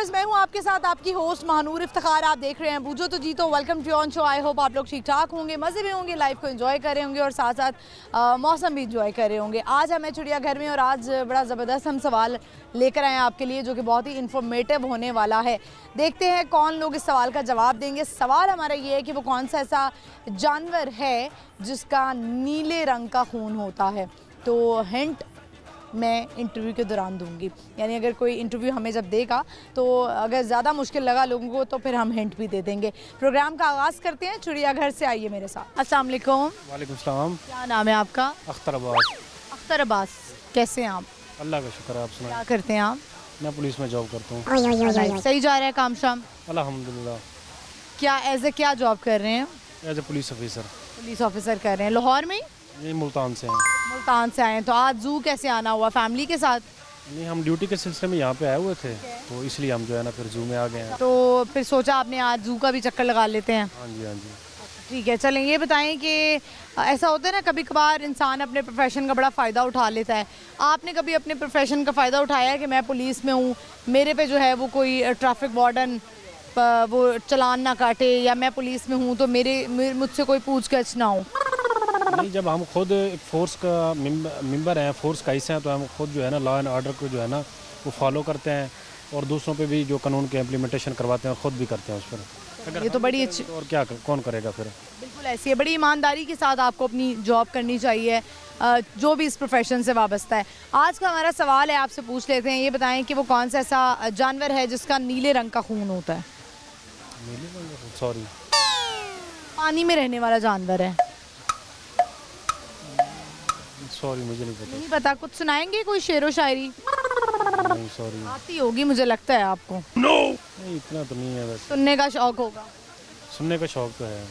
Viewers, मैं हूं आपके साथ आपकी होस्ट महानूर इफ्तिखार। आप देख रहे हैं बूझो तो जीतो। Welcome to on show. I hope आप लोग ठीक ठाक होंगे, मज़े में होंगे, लाइफ को एंजॉय कर रहे होंगे और साथ साथ मौसम भी एंजॉय कर रहे होंगे। आज हमें चिड़ियाघर में और आज बड़ा ज़बरदस्त हम सवाल लेकर आए हैं आपके लिए, जो कि बहुत ही इंफॉर्मेटिव होने वाला है। देखते हैं कौन लोग इस सवाल का जवाब देंगे। सवाल हमारा ये है कि वो कौन सा ऐसा जानवर है जिसका नीले रंग का खून होता है। तो हिंट मैं इंटरव्यू के दौरान दूंगी, यानी अगर कोई इंटरव्यू हमें जब देगा तो अगर ज़्यादा मुश्किल लगा लोगों को तो फिर हम हिंट भी दे देंगे। प्रोग्राम का आगाज़ करते हैं चिड़ियाघर से। आइए मेरे साथ। अस्सलाम वालेकुम। वालेकुम सलाम। क्या नाम है आपका? अख्तर अब्बास। अख्तर अब्बास, कैसे हैं आप? अल्लाह का शुक्र है, आप क्या सुनाएं। करते हैं आप? मैं पुलिस में जॉब करता हूँ। सही जा रहा है काम शाम? अल्हम्दुलिल्लाह। क्या एज ए क्या जॉब कर रहे हैं? As a police officer. Police officer कर रहे हैं। लाहौर में? ये मुल्तान से हैं। मुल्तान से आए हैं। तो आज जू कैसे आना हुआ? फैमिली के साथ? नहीं, हम ड्यूटी के सिलसिले में यहाँ पे आए हुए थे, तो इसलिए हम जो है ना फिर जू में आ गए हैं। तो फिर सोचा आपने आज जू का भी चक्कर लगा लेते हैं। हाँ जी, हाँ जी। ठीक है, चलें ये बताएं कि ऐसा होता है ना कभी कभार इंसान अपने प्रोफेशन का बड़ा फ़ायदा उठा लेता है। आपने कभी अपने प्रोफेशन का फ़ायदा उठाया है कि मैं पुलिस में हूँ, मेरे पे जो है वो कोई ट्रैफिक वार्डन वो चलान ना काटे, या मैं पुलिस में हूँ तो मुझसे कोई पूछगछ ना हो? नहीं, जब हम खुद एक फोर्स का मेंबर हैं, फोर्स का हिस्सा हैं, तो हम खुद जो है ना लॉ एंड ऑर्डर को जो है ना वो फॉलो करते हैं और दूसरों पे भी जो कानून के इम्प्लीमेंटेशन करवाते हैं खुद भी करते हैं उस पर। अगर ये तो बड़ी अच्छी, और क्या कौन करेगा फिर? बिल्कुल ऐसी है। बड़ी ईमानदारी के साथ आपको अपनी जॉब करनी चाहिए, जो भी इस प्रोफेशन से वाबस्ता है। आज का हमारा सवाल है, आपसे पूछ लेते हैं, ये बताएं कि वो कौन सा ऐसा जानवर है जिसका नीले रंग का खून होता है? सॉरी, पानी में रहने वाला जानवर है। सॉरी, मुझे नहीं पता। नहीं पता? कुछ सुनाएंगे, कोई शेरो शायरी? नहीं, सॉरी। आती होगी मुझे लगता है आपको। नहीं, इतना तो नहीं है, बस सुनने का शौक होगा। सुनने का शौक तो है।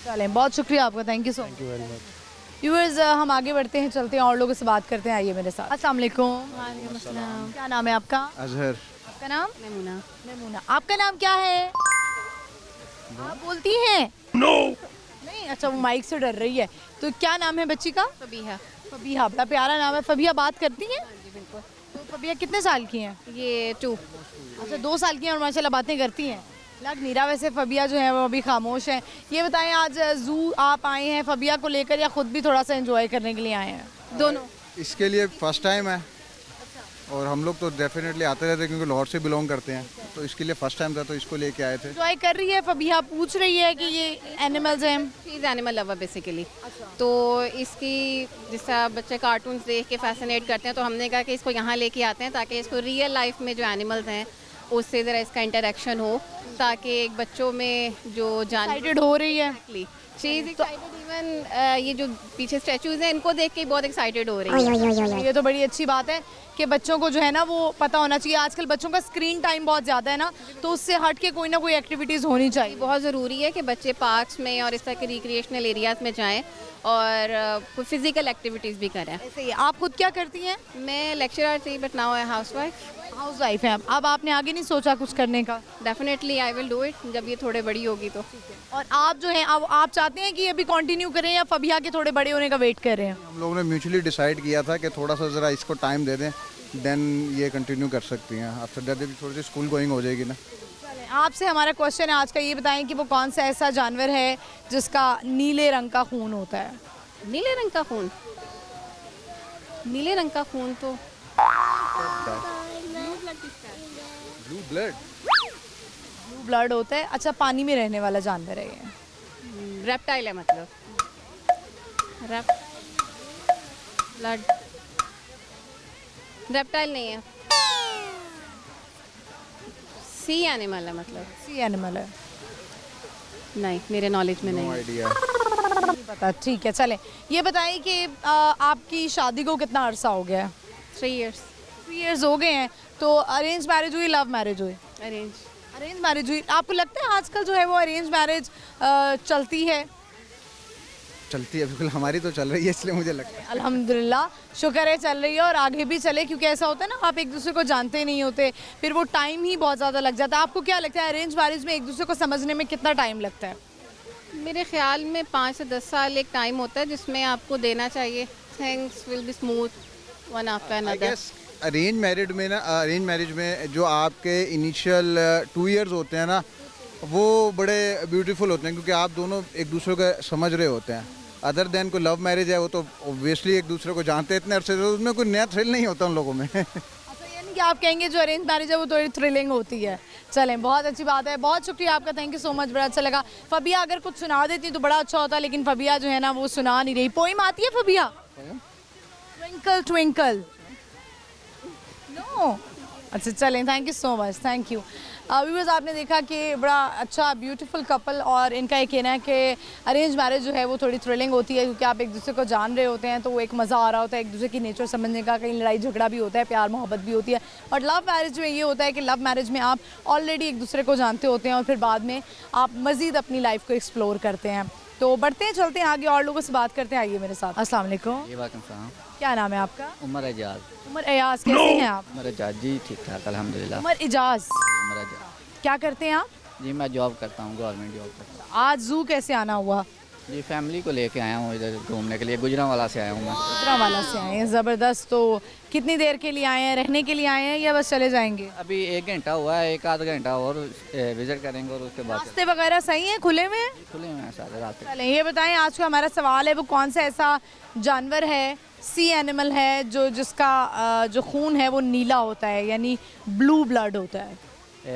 चलें, बहुत शुक्रिया आपका, thank you so much. Thank you very much. Viewers, हम आगे बढ़ते हैं, चलते हैं और लोगों से बात करते हैं। आइए मेरे साथ। अस्सलाम वालेकुम। क्या नाम है आपका? अजहर। आपका नाम? मेमुना। मेमुना। आपका नाम क्या है? आप बोलती हैं? नहीं, अच्छा वो माइक से डर रही है। तो क्या नाम है बच्ची का? फबीहा। फबीहा, बड़ा प्यारा नाम है। फबीहा बात करती हैं? जी बिल्कुल। तो फबीहा कितने साल की हैं? ये 2। अच्छा, 2 साल की हैं और माशाल्लाह बातें करती हैं। लग नहीं रहा वैसे फबिया जो है वो अभी खामोश है। ये बताएं, आज जू आप आए हैं फबिया को लेकर या खुद भी थोड़ा सा एंजॉय करने के लिए आए हैं? दोनों। इसके लिए फर्स्ट टाइम है और हम लोग तो डेफिनेटली आते रहते हैं क्योंकि लाहौर से बिलोंग करते हैं, तो इसके लिए फर्स्ट टाइम था तो इसको लेके आए थे। एंजॉय कर रही है फबिया? पूछ रही है कि ये एनिमल्स हैं? She is animal lover basically. तो इसकी जिस तरह बच्चे कार्टून्स देख के फैसिनेट करते हैं, तो हमने कहा कि इसको यहाँ लेके आते हैं ताकि इसको रियल लाइफ में जो एनिमल्स हैं उससे ज़रा इसका इंटरेक्शन हो, ताकि एक बच्चों में जो एक्साइटेड हो रही है। She is excited. इवन ये जो पीछे स्टैचूज़ हैं इनको देख के बहुत एक्साइटेड हो रही है। ये तो बड़ी अच्छी बात है कि बच्चों को जो है ना वो पता होना चाहिए। आजकल बच्चों का स्क्रीन टाइम बहुत ज़्यादा है ना, तो उससे हट के कोई ना कोई एक्टिविटीज़ होनी चाहिए। बहुत ज़रूरी है कि बच्चे पार्क्स में और इस तरह के रिक्रिएशनल एरियाज़ में जाएं और कोई फिजिकल एक्टिविटीज़ भी करें। ऐसे ही आप खुद क्या करती हैं? मैं लेक्चरर थी but now I housewife. House wife हैं आप। अब आपने आगे नहीं सोचा कुछ करने का? Definitely I will do it जब ये थोड़े बड़ी होगी तो। और आप जो हैं अब आप चाहते हैं कि अभी कंटिन्यू करें या फबिया के थोड़े बड़े होने का वेट कर रहे हैं? हम लोगों ने म्यूचुअली डिसाइड किया था कि थोड़ा सा ज़रा इसको टाइम दे दें, देन ये कंटिन्यू कर सकती हैं। आफ्टर दैट भी थोड़ी सी स्कूल गोइंग हो जाएगी ना। चलें, आपसे हमारा क्वेश्चन है आज का, ये बताएं कि वो कौन सा ऐसा जानवर है जिसका नीले रंग का खून होता है? नीले रंग का खून? नीले रंग का खून तो ब्लू ब्लड। ब्लू ब्लड होता है। अच्छा, पानी में रहने वाला जानवर है ये? रेप्टाइल है मतलब। ब्लड रेप्टाइल नहीं है, सी एनिमल है मतलब। सी एनिमल है? नहीं, मेरे नॉलेज में नो नहीं है। आइडिया। नहीं पता। ठीक है, चलें ये बताएं कि आपकी शादी को कितना अरसा हो गया है? 3 years। 3 years हो गए हैं। तो अरेंज मैरिज हुई, लव मैरिज हुई? अरेंज। अरेंज मैरिज हुई। आपको लगता है आजकल जो है वो अरेंज मैरिज चलती है? चलती है बिल्कुल, हमारी तो चल रही है इसलिए मुझे लगता है। अल्हम्दुलिल्लाह, शुक्र है चल रही है और आगे भी चले, क्योंकि ऐसा होता है ना आप एक दूसरे को जानते नहीं होते, फिर वो टाइम ही बहुत ज़्यादा लग जाता है। आपको क्या लगता है अरेंज मैरिज में एक दूसरे को समझने में कितना टाइम लगता है? मेरे ख्याल में 5 से 10 साल एक टाइम होता है जिसमें आपको देना चाहिए। Things will be smooth one after I another. Guess arrange marriage में जो आपके इनिशियल 2 इयर्स होते हैं ना, वो बड़े ब्यूटीफुल होते हैं क्योंकि आप दोनों एक दूसरे को समझ रहे होते हैं। अदर देन कोई लव मैरिज है, वो तो ऑब्वियसली एक दूसरे को जानते हैं इतने अरसे से, उसमें कोई नया थ्रिल नहीं होता उन लोगों में। अच्छा, यानी कि आप कहेंगे जो अरेंज मैरिज है वो थोड़ी थ्रिलिंग होती है। चलें, बहुत अच्छी बात है, बहुत शुक्रिया आपका, थैंक यू सो मच, बड़ा अच्छा लगा। फबिया अगर कुछ सुना देती तो बड़ा अच्छा होता, लेकिन फबिया जो है ना वो सुना नहीं रही। पोइम आती है फबिया? Twinkle twinkle no. अच्छा चलें, thank you so much, thank you. Viewers, आपने देखा कि बड़ा अच्छा ब्यूटीफुल कपल, और इनका ये कहना है कि अरेंज मैरिज जो है वो थोड़ी थ्रिलिंग होती है क्योंकि आप एक दूसरे को जान रहे होते हैं, तो वो एक मज़ा आ रहा होता है एक दूसरे की नेचर समझने का। कहीं लड़ाई झगड़ा भी होता है, प्यार मोहब्बत भी होती है। और लव मैरिज में ये होता है कि लव मैरिज में आप ऑलरेडी एक दूसरे को जानते होते हैं और फिर बाद में आप मज़ीद अपनी लाइफ को एक्सप्लोर करते हैं। तो बढ़ते हैं, चलते हैं आगे, और लोगों से बात करते हैं। आइए मेरे साथ। अस्सलाम वालेकुम। क्या नाम है आपका? उमर एजाज। उमर एयाज, कैसे हैं आप? उमर एजाज जी, ठीक ठाक अल्हम्दुलिल्लाह। उमर एजाज, उमर एजाज क्या करते हैं आप? जी, मैं जॉब करता हूँ, गवर्नमेंट जॉब करता हूँ। आज जू कैसे आना हुआ? जी, फैमिली को लेके आया हूँ इधर घूमने के लिए, गुजरांवाला से आया हूँ मैं। गुजरांवाला से आए हैं, ज़बरदस्त। तो कितनी देर के लिए आए हैं, रहने के लिए आए हैं या बस चले जाएंगे? अभी 1 घंटा हुआ है, 1 आध घंटा और विजिट करेंगे और उसके बाद रास्ते वगैरह सही हैं, खुले हुए हैं? खुले हुए हैं सारे रास्ते। चलें, ये बताएं, आज का हमारा सवाल है वो कौन सा ऐसा जानवर है, सी एनिमल है, जिसका जो खून है वो नीला होता है, यानी ब्लू ब्लड होता है?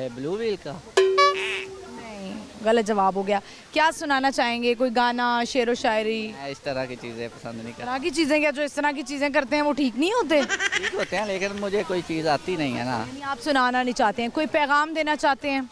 ब्लू व्हेल का। नहीं, गलत जवाब हो गया। क्या सुनाना चाहेंगे, कोई गाना, शेर व शायरी? मैं इस तरह की चीज़ें पसंद नहीं इस करता। तरह की चीज़ें, क्या जो इस तरह की चीज़ें करते हैं वो ठीक नहीं होते? ठीक होते हैं लेकिन मुझे कोई चीज़ आती नहीं है ना। यानी आप सुनाना नहीं चाहते हैं, कोई पैगाम देना चाहते हैं?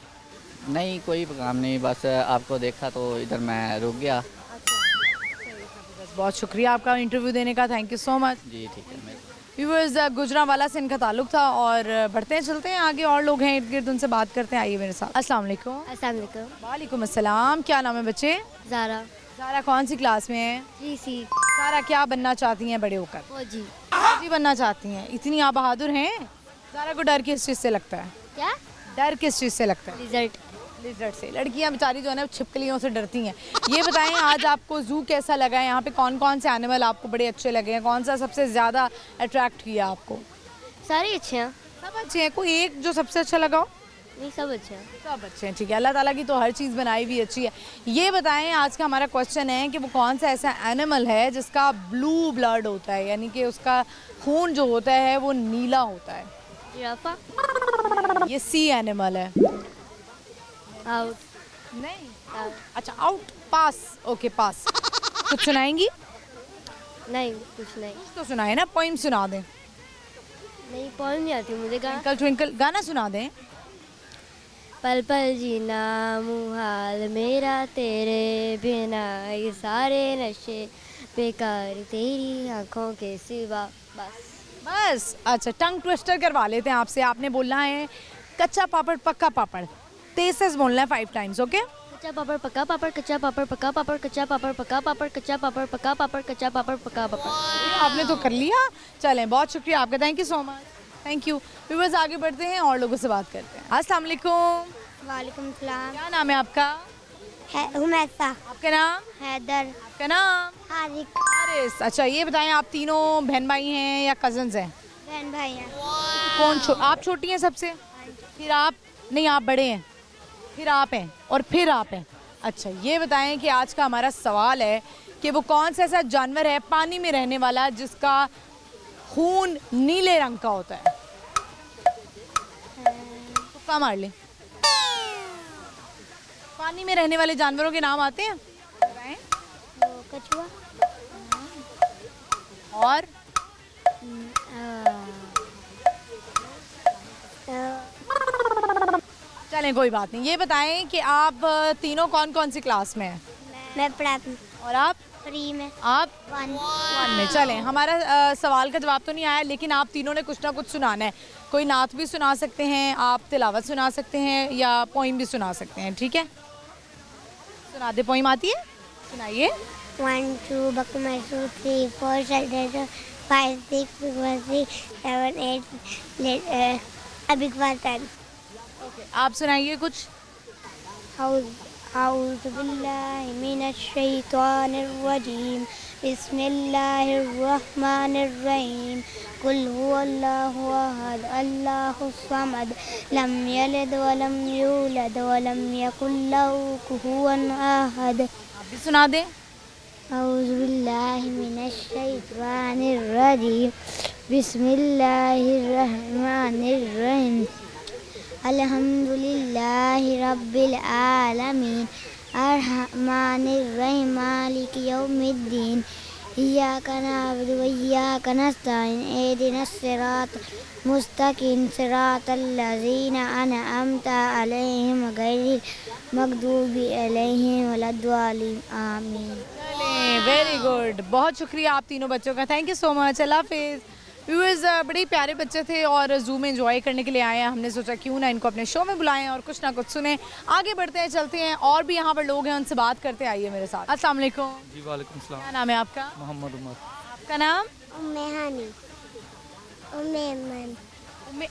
नहीं, कोई काम नहीं, बस आपको देखा तो इधर मैं रुक गया। बस, बहुत शुक्रिया आपका इंटरव्यू देने का, थैंक यू सो मच। जी ठीक है। मैं व्यूअर्स, गुजरांवाला से इनका ताल्लुक था, और बढ़ते हैं, चलते हैं आगे, और लोग हैं इर्द गिर्द, उनसे बात करते हैं। आइए मेरे साथ। अस्सलाम वालेकुम। अस्सलाम वालेकुम। वालेकुम अस्सलाम। क्या नाम है बच्चे? ज़ारा। ज़ारा कौन सी क्लास में है? सी। ज़ारा क्या बनना चाहती हैं बड़े होकर? फौजी। फौजी बनना चाहती हैं, इतनी आप बहादुर हैं। ज़ारा को डर किस चीज़ से लगता है? क्या? डर किस चीज़ से लगता है? रिजल्ट। लिजर्ड से। लड़कियां बेचारी जो है ना छिपकलियों से डरती हैं। ये बताएं, आज आपको जू कैसा लगा है? यहाँ पे कौन कौन से एनिमल आपको बड़े अच्छे लगे हैं? कौन सा सबसे ज़्यादा अट्रैक्ट किया आपको? सारे अच्छे हैं। सब अच्छे हैं, कोई एक जो सबसे अच्छा लगा हो? नहीं, सब अच्छे हैं। सब अच्छे हैं, ठीक है। अल्लाह ताला की तो हर चीज़ बनाई भी अच्छी है। ये बताएं, आज का हमारा क्वेश्चन है कि वो कौन सा ऐसा एनिमल है जिसका ब्लू ब्लड होता है, यानी कि उसका खून जो होता है वो नीला होता है? जिराफा। ये सी एनिमल है। आउट। नहीं, अच्छा, आउट, पास, ओके पास। कुछ सुनाएंगी? नहीं, कुछ नहीं। कुछ तो सुनाए ना, पोइम सुना दें। नहीं, पोएम नहीं आती मुझे। गाना। ट्विंकल ट्विंकल गाना सुना दें। पल पल जीना मुहाल मेरा तेरे बिना, ये सारे नशे बेकार तेरी आंखों के सिवा। बस। बस, अच्छा, टंग ट्विस्टर करवा लेते हैं आपसे। आपने बोलना है कच्चा पापड़ पक्का पापड़, तेज से बोलना है 5 टाइम्स, ओके? कच्चा पापड़ पका पापड़, कच्चा पापड़ पका पापड़, कच्चा पापड़ पका पापड़, कच्चा पापड़ पका पापड़, कच्चा पापड़ पका पापड़। आपने तो कर लिया। चलें, बहुत शुक्रिया आपका, thank you so much, thank you. Viewers, आगे बढ़ते हैं और लोगों से बात करते हैं। अस्सलाम वालेकुम। वालेकुम सलाम। क्या नाम है आपका? हुमैसा। आपका नाम? हैदर। आपका नाम? हारिक। हारिस। अच्छा, ये बताएं, आप तीनों बहन भाई हैं या कजन्स हैं? बहन भाई हैं। कौन आप छोटी हैं सबसे? फिर आप? नहीं, आप बड़े हैं, फिर आप हैं, और फिर आप हैं। अच्छा, ये बताएं कि आज का हमारा सवाल है कि वो कौन सा ऐसा जानवर है पानी में रहने वाला जिसका खून नीले रंग का होता है? तुक्का मार ले। पानी में रहने वाले जानवरों के नाम आते हैं? बताएं। कछुआ। और चलें, कोई बात नहीं। ये बताएं कि आप तीनों कौन कौन सी क्लास में हैं? मैं पढ़ाती। और आप? फ्री में। आप? 1 में। चलें, हमारा सवाल का जवाब तो नहीं आया, लेकिन आप तीनों ने कुछ ना कुछ सुनाना है। कोई नात भी सुना सकते हैं, आप तिलावत सुना सकते हैं, या पोइम भी सुना सकते हैं, ठीक है? सुना दे, पोइम आती है? सुनाइए। 1 2 बकमसू 3 4 शल्डर 5 6 बिग 7 8 बिग 10। आप सुनाइए कुछ। हाउस अऊज़ु बिल्लाहि मिनश शैतानिर रजीम बिस्मिल्लाहिर रहमानिर रहीम कुल हुवल्लाहु अहद अल्लाहुस समद लम यलिद व लम यूलद व लम यकुल लहू कुफुवन अहद। आप भी सुना दें। अऊज़ु बिल्लाहि मिनश शैतानिर रजीम बिस्मिल्लाहिर रहमानिर रहीम अल्हम्दुलिल्लाहि रब्बिल आलमीन अर्रहमानिर रहीम मालिकि यौमिद्दीन इय्याका नअबुदु व इय्याका नस्तईन इहदिनस सिरातल मुस्तकीम सिरातल लज़ीना अनअमता अलैहिम गैरिल मग़दूबि अलैहिम वलद्दालिन आमीन। वेरी गुड, बहुत शुक्रिया आप तीनों बच्चों का, थैंक यू सो मच, अल्लाह हाफिज़। व्यूअर्स बड़े प्यारे बच्चे थे और ज़ू में एंजॉय करने के लिए आए हैं, हमने सोचा क्यों ना इनको अपने शो में बुलाएं और कुछ ना कुछ सुने। आगे बढ़ते हैं, चलते हैं, और भी यहाँ पर लोग हैं, उनसे बात करते हैं, आइए मेरे साथ। अस्सलाम वालेकुम। जी वालेकुम सलाम। क्या नाम है आपका? मोहम्मद उमर। आपका नाम? उम्मे हानी उम्मे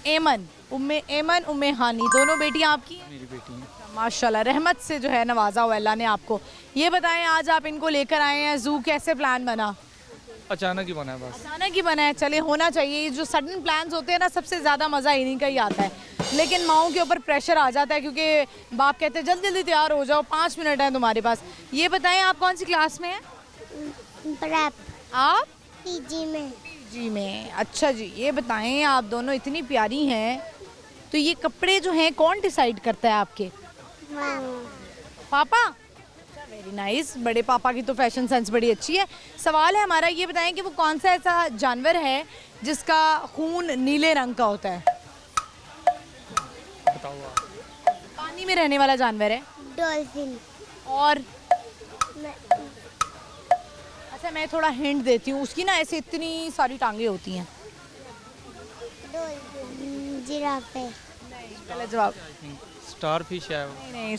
ऐमन उम्मे ऐमन उम्मे हानी, दोनों बेटियाँ आपकी हैं? मेरी बेटी है। माशाल्लाह, रहमत से जो है नवाजा हुआ अल्लाह ने आपको। ये बताएं आज आप इनको लेकर आए हैं ज़ू, कैसे प्लान बना? अचानक ही बना है बस। अचानक ही बना है, चले होना चाहिए। ये जो सडन प्लान्स होते हैं ना, सबसे ज़्यादा मज़ा इन्हीं का ही आता है, लेकिन माओं के ऊपर प्रेशर आ जाता है क्योंकि बाप कहते हैं जल्दी जल्दी तैयार हो जाओ, 5 मिनट हैं तुम्हारे पास। ये बताएं आप कौन सी क्लास में हैं? प्रेप आप पीजी में। जी में, अच्छा जी। ये बताएं आप दोनों इतनी प्यारी हैं, तो ये कपड़े जो हैं कौन डिसाइड करता है आपके? पापा? वेरी नाइस, बड़े पापा की तो फैशन सेंस बड़ी अच्छी है। सवाल है हमारा, ये बताएं कि वो कौन सा ऐसा जानवर है जिसका खून नीले रंग का होता है? बताओ आप। पानी में रहने वाला जानवर है। डॉल्फिन। और अच्छा, मैं थोड़ा हिंट देती हूँ, उसकी ना ऐसे इतनी सारी टांगे होती हैं। डॉल्फिन। जिराफे। गलत जवाब। स्टार फिश है वो। नहीं,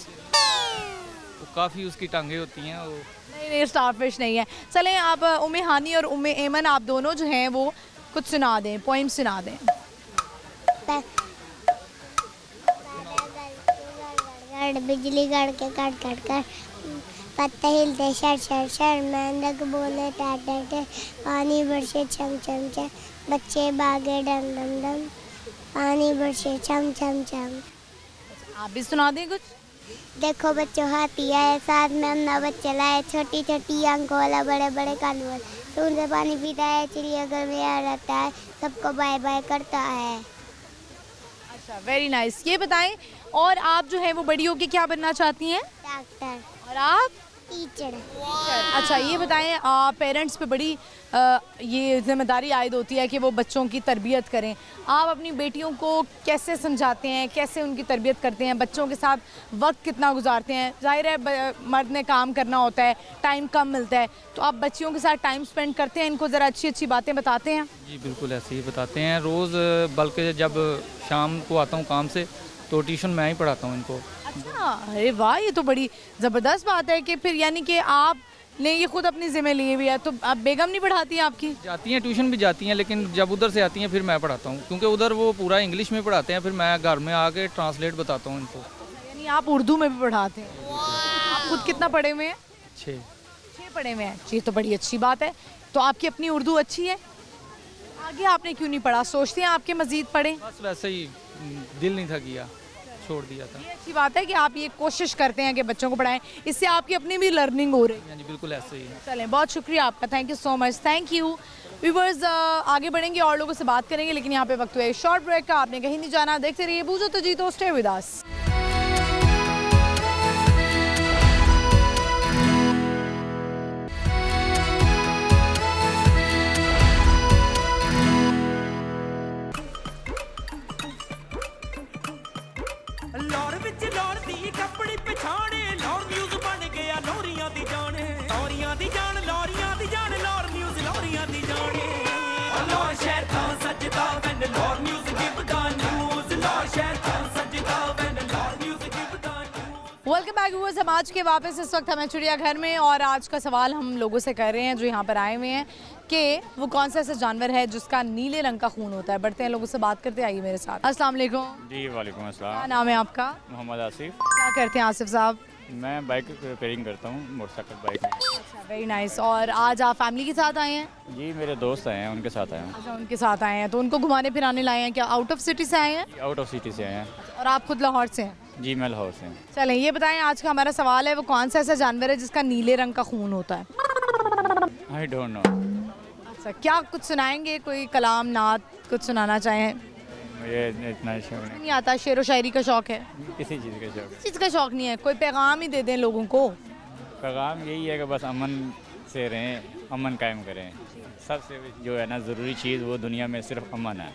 काफ़ी उसकी टांगे होती हैं वो। नहीं, स्टारफिश नहीं है। चलें, आप उम्मे हानी और उम्मे ऐमन आप दोनों जो हैं वो कुछ सुना दें, पोइम सुना दें। बिजली गड़ के कट कट कर पत्ते हिलते शर शर शर मेंढक बोले टाट टाट पानी बरसे छम छम छम बच्चे भागे डम डम डम पानी बरसे छम छम छम। आप भी सुना दें कुछ। देखो बच्चों, हाथी आए साथ में अन्ना बच्चे लाए, छोटी छोटी आंखों वाला बड़े बड़े कान वाला, सूंड से पानी पीता है, चिड़ियाघर में आ रहता है, सबको बाय बाय करता है। अच्छा, वेरी नाइस। ये बताएं, और आप जो है वो बड़ी होके क्या बनना चाहती हैं? डॉक्टर। और आप? टीचर। अच्छा, ये बताएं, पेरेंट्स पे बड़ी ये जिम्मेदारी आयद होती है कि वो बच्चों की तरबियत करें। आप अपनी बेटियों को कैसे समझाते हैं, कैसे उनकी तरबियत करते हैं, बच्चों के साथ वक्त कितना गुजारते हैं? जाहिर है मर्द ने काम करना होता है, टाइम कम मिलता है, तो आप बच्चियों के साथ टाइम स्पेंड करते हैं, इनको ज़रा अच्छी अच्छी बातें बताते हैं? जी बिल्कुल ऐसे ही बताते हैं रोज़, बल्कि जब शाम को आता हूँ काम से तो ट्यूशन मैं ही पढ़ाता हूँ इनको। अच्छा, अरे वाह, ये तो बड़ी ज़बरदस्त बात है कि फिर यानी कि आपने ये खुद अपनी ज़िम्मे लिए हुई है। तो अब बेगम नहीं पढ़ाती है आपकी? जाती हैं, ट्यूशन भी जाती हैं, लेकिन जब उधर से आती हैं फिर मैं पढ़ाता हूँ, क्योंकि उधर वो पूरा इंग्लिश में पढ़ाते हैं, फिर मैं घर में आके ट्रांसलेट बताता हूँ इनको। यानी आप उर्दू में भी पढ़ाते हैं? आप खुद कितना पढ़े हुए हैं? 6 पढ़े हुए हैं। ये तो बड़ी अच्छी बात है। तो आपकी अपनी उर्दू अच्छी है? आगे आपने क्यों नहीं पढ़ा? सोचते हैं आपके मज़ीद पढ़ें? बस वैसे ही दिल नहीं था किया, छोड़ दिया था। ये अच्छी बात है कि आप ये कोशिश करते हैं कि बच्चों को पढ़ाएं, इससे आपकी अपनी भी लर्निंग हो रही है। जी बिल्कुल ऐसे ही। चलें, बहुत शुक्रिया आपका, thank you so much, thank you. Viewers आगे बढ़ेंगे और लोगों से बात करेंगे, लेकिन यहाँ पे वक्त हुआ है शॉर्ट ब्रेक का। आपने कहीं नहीं जाना, देखते रहिए बूझो तो जीतो, स्टे विद अस। लौर विच लौर दी कपड़ी पछाणे लौर न्यूज़ बन गया लौरियां दी जाने लौरियां दी जान लौरियां दी जान लौर न्यूज़ लौरियां दी जाने लौर शहर था सजदा when Lahore news give the news Lahore शहर था सजदा when Lahore news give the news. Welcome back viewers, हम आज के वापस इस वक्त हमें चिड़ियाघर में, और आज का सवाल हम लोगों से कर रहे हैं जो यहाँ पर आए हुए हैं कि वो कौन सा ऐसा जानवर है जिसका नीले रंग का खून होता है। बढ़ते हैं, लोगों से बात करते, आइए मेरे साथ। अस्सलाम वालेकुम। जी वालेकुम अस्सलाम। क्या नाम है आपका? मोहम्मद आसिफ। क्या करते हैं आसिफ साहब? मैं बाइक रिपेयरिंग करता हूँ, मोटरसाइकिल बाइक। अच्छा, वेरी नाइस। और आज आप फैमिली के साथ आए हैं? जी मेरे दोस्त आए हैं, उनके साथ आए हैं। अच्छा, उनके साथ आए हैं, तो उनको घुमाने फिराने लाए हैं क्या? आउट ऑफ सिटी से आए हैं? आउट ऑफ सिटी से आए हैं। और आप खुद लाहौर से हैं? जी मैं लाहौर से हूँ। चलें, ये बताएं, आज का हमारा सवाल है वो कौन सा ऐसा जानवर है जिसका नीले रंग का खून होता है? I don't know. अच्छा, क्या कुछ सुनाएंगे? कोई कलाम नात कुछ सुनाना चाहें? मुझे इतना शौक नहीं, नहीं आता? शेर व शायरी का शौक है? किसी चीज़ का शौक। किस चीज़ का शौक नहीं है? कोई पैगाम ही दे दें लोगों को। पैगाम यही है कि बस अमन से रहें, अमन कायम करें। सबसे जो है ना ज़रूरी चीज़ वो दुनिया में सिर्फ अमन है।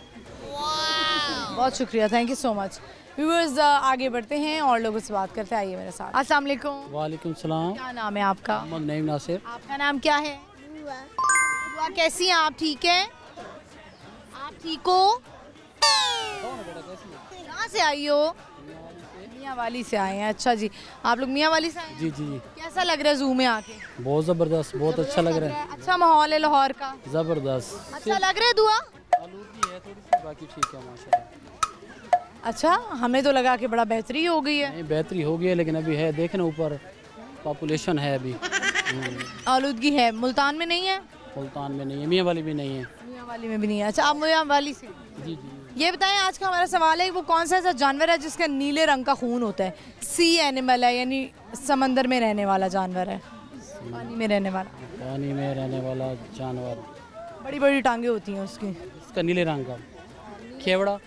बहुत शुक्रिया, thank you so much. Viewers, आगे बढ़ते हैं और लोगों से बात करते हैं। आइए मेरे साथ। अस्सलाम वालेकुम। वालेकुम सलाम। क्या नाम है आपका? मोहम्मद नईम नासिर। आपका नाम क्या है? बुआ, कैसी हैं आप? ठीक है, आप ठीक हो? कहाँ से आई हो? मियाँ वाली से आए हैं। अच्छा जी, आप लोग मियाँ वाली से आए हैं? जी जी। कैसा लग रहा है जू में आके? बहुत ज़बरदस्त, बहुत अच्छा लग रहा है। अच्छा माहौल है लाहौर का? ज़बरदस्त। अच्छा लग रहा है दुआ? आलूगी है थोड़ी सी, बाकी ठीक है माशाल्लाह। अच्छा, हमें तो लगा कि बड़ा बेहतरी हो गई है। नहीं बेहतरी हो गई है, लेकिन अभी है देखना ऊपर पॉपुलेशन है अभी। आलूदगी है। मुल्तान में नहीं है? मुल्तान में नहीं है, मियाँ वाली भी नहीं है। मियाँ वाली में भी नहीं है। अच्छा, आप मियाँ वाली से। जी जी। ये बताएं, आज का हमारा सवाल है वो कौन सा ऐसा जानवर है जिसका नीले रंग का खून होता है? सी एनिमल है, यानी समंदर में रहने वाला जानवर है, पानी में रहने वाला। पानी में रहने वाला जानवर, बड़ी बड़ी टांगे होती हैं उसकी। इसका नीले रंग का खेवड़ा,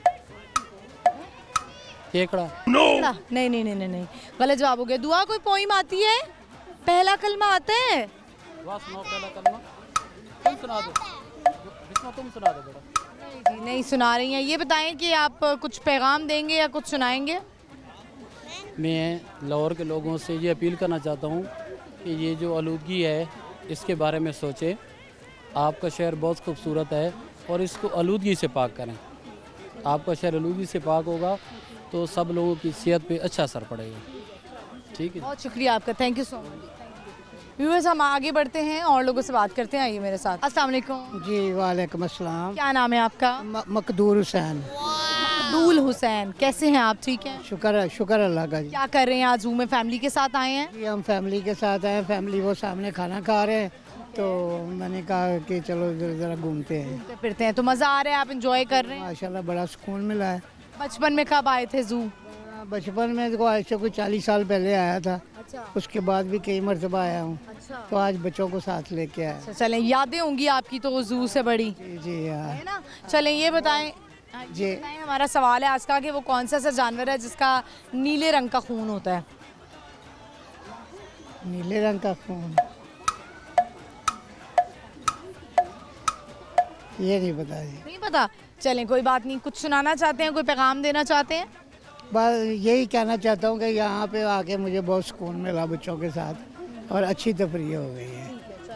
केकड़ा। नहीं नहीं नहीं नहीं नहीं, गलत जवाब हो गया। दुआ, कोई पोइम आती है? पहला कलमा आता है? वाह सुनाओ पहला कलमा। तुम सुना दो, तुम सुना दो बेटा। नहीं जी, नहीं सुना रही हैं। ये बताएं कि आप कुछ पैगाम देंगे या कुछ सुनाएंगे? मैं लाहौर के लोगों से ये अपील करना चाहता हूँ कि ये जो आलूदगी है इसके बारे में सोचें। आपका शहर बहुत खूबसूरत है और इसको आलूदगी से पाक करें। आपका शहर आलूदगी से पाक होगा तो सब लोगों की सेहत पे अच्छा असर पड़ेगा। ठीक है, बहुत शुक्रिया आपका, thank you so much. Viewers, हम आगे बढ़ते हैं और लोगों से बात करते हैं। आइए मेरे साथ। अस्सलाम वालेकुम। जी वालेकुम अस्सलाम। क्या नाम है आपका? मकदूर हुसैन। मकदूल हुसैन, कैसे हैं आप? ठीक हैं? शुक्र अल्लाह का जी। क्या कर रहे हैं आज? जू में फैमिली के साथ आए हैं? जी हम फैमिली के साथ आए हैं। फैमिली वो सामने खाना खा रहे हैं तो मैंने कहा कि चलो ज़रा घूमते हैं। घूमते फिरते हैं तो मज़ा आ रहा है, आप इंजॉय कर रहे हैं? माशाल्लाह बड़ा सुकून मिला है। बचपन में कब आए थे जू? बचपन में तो ऐसे कोई 40 साल पहले आया था। अच्छा। उसके बाद भी कई मरतबा आया हूँ। अच्छा। तो आज बच्चों को साथ लेके आया। अच्छा, चलें, यादें होंगी आपकी तो जू से बड़ी, जी जी हाँ है ना? चलें, ये बताएं जी। हमारा सवाल है आज का कि वो कौन सा ऐसा जानवर है जिसका नीले रंग का खून होता है? नीले रंग का खून, ये नहीं पता जी। नहीं पता? चलें, कोई बात नहीं। कुछ सुनाना चाहते हैं, कोई पैगाम देना चाहते हैं? बस यही कहना चाहता हूँ कि यहाँ पे आके मुझे बहुत सुकून मिला बच्चों के साथ और अच्छी तफरीह हो गई है।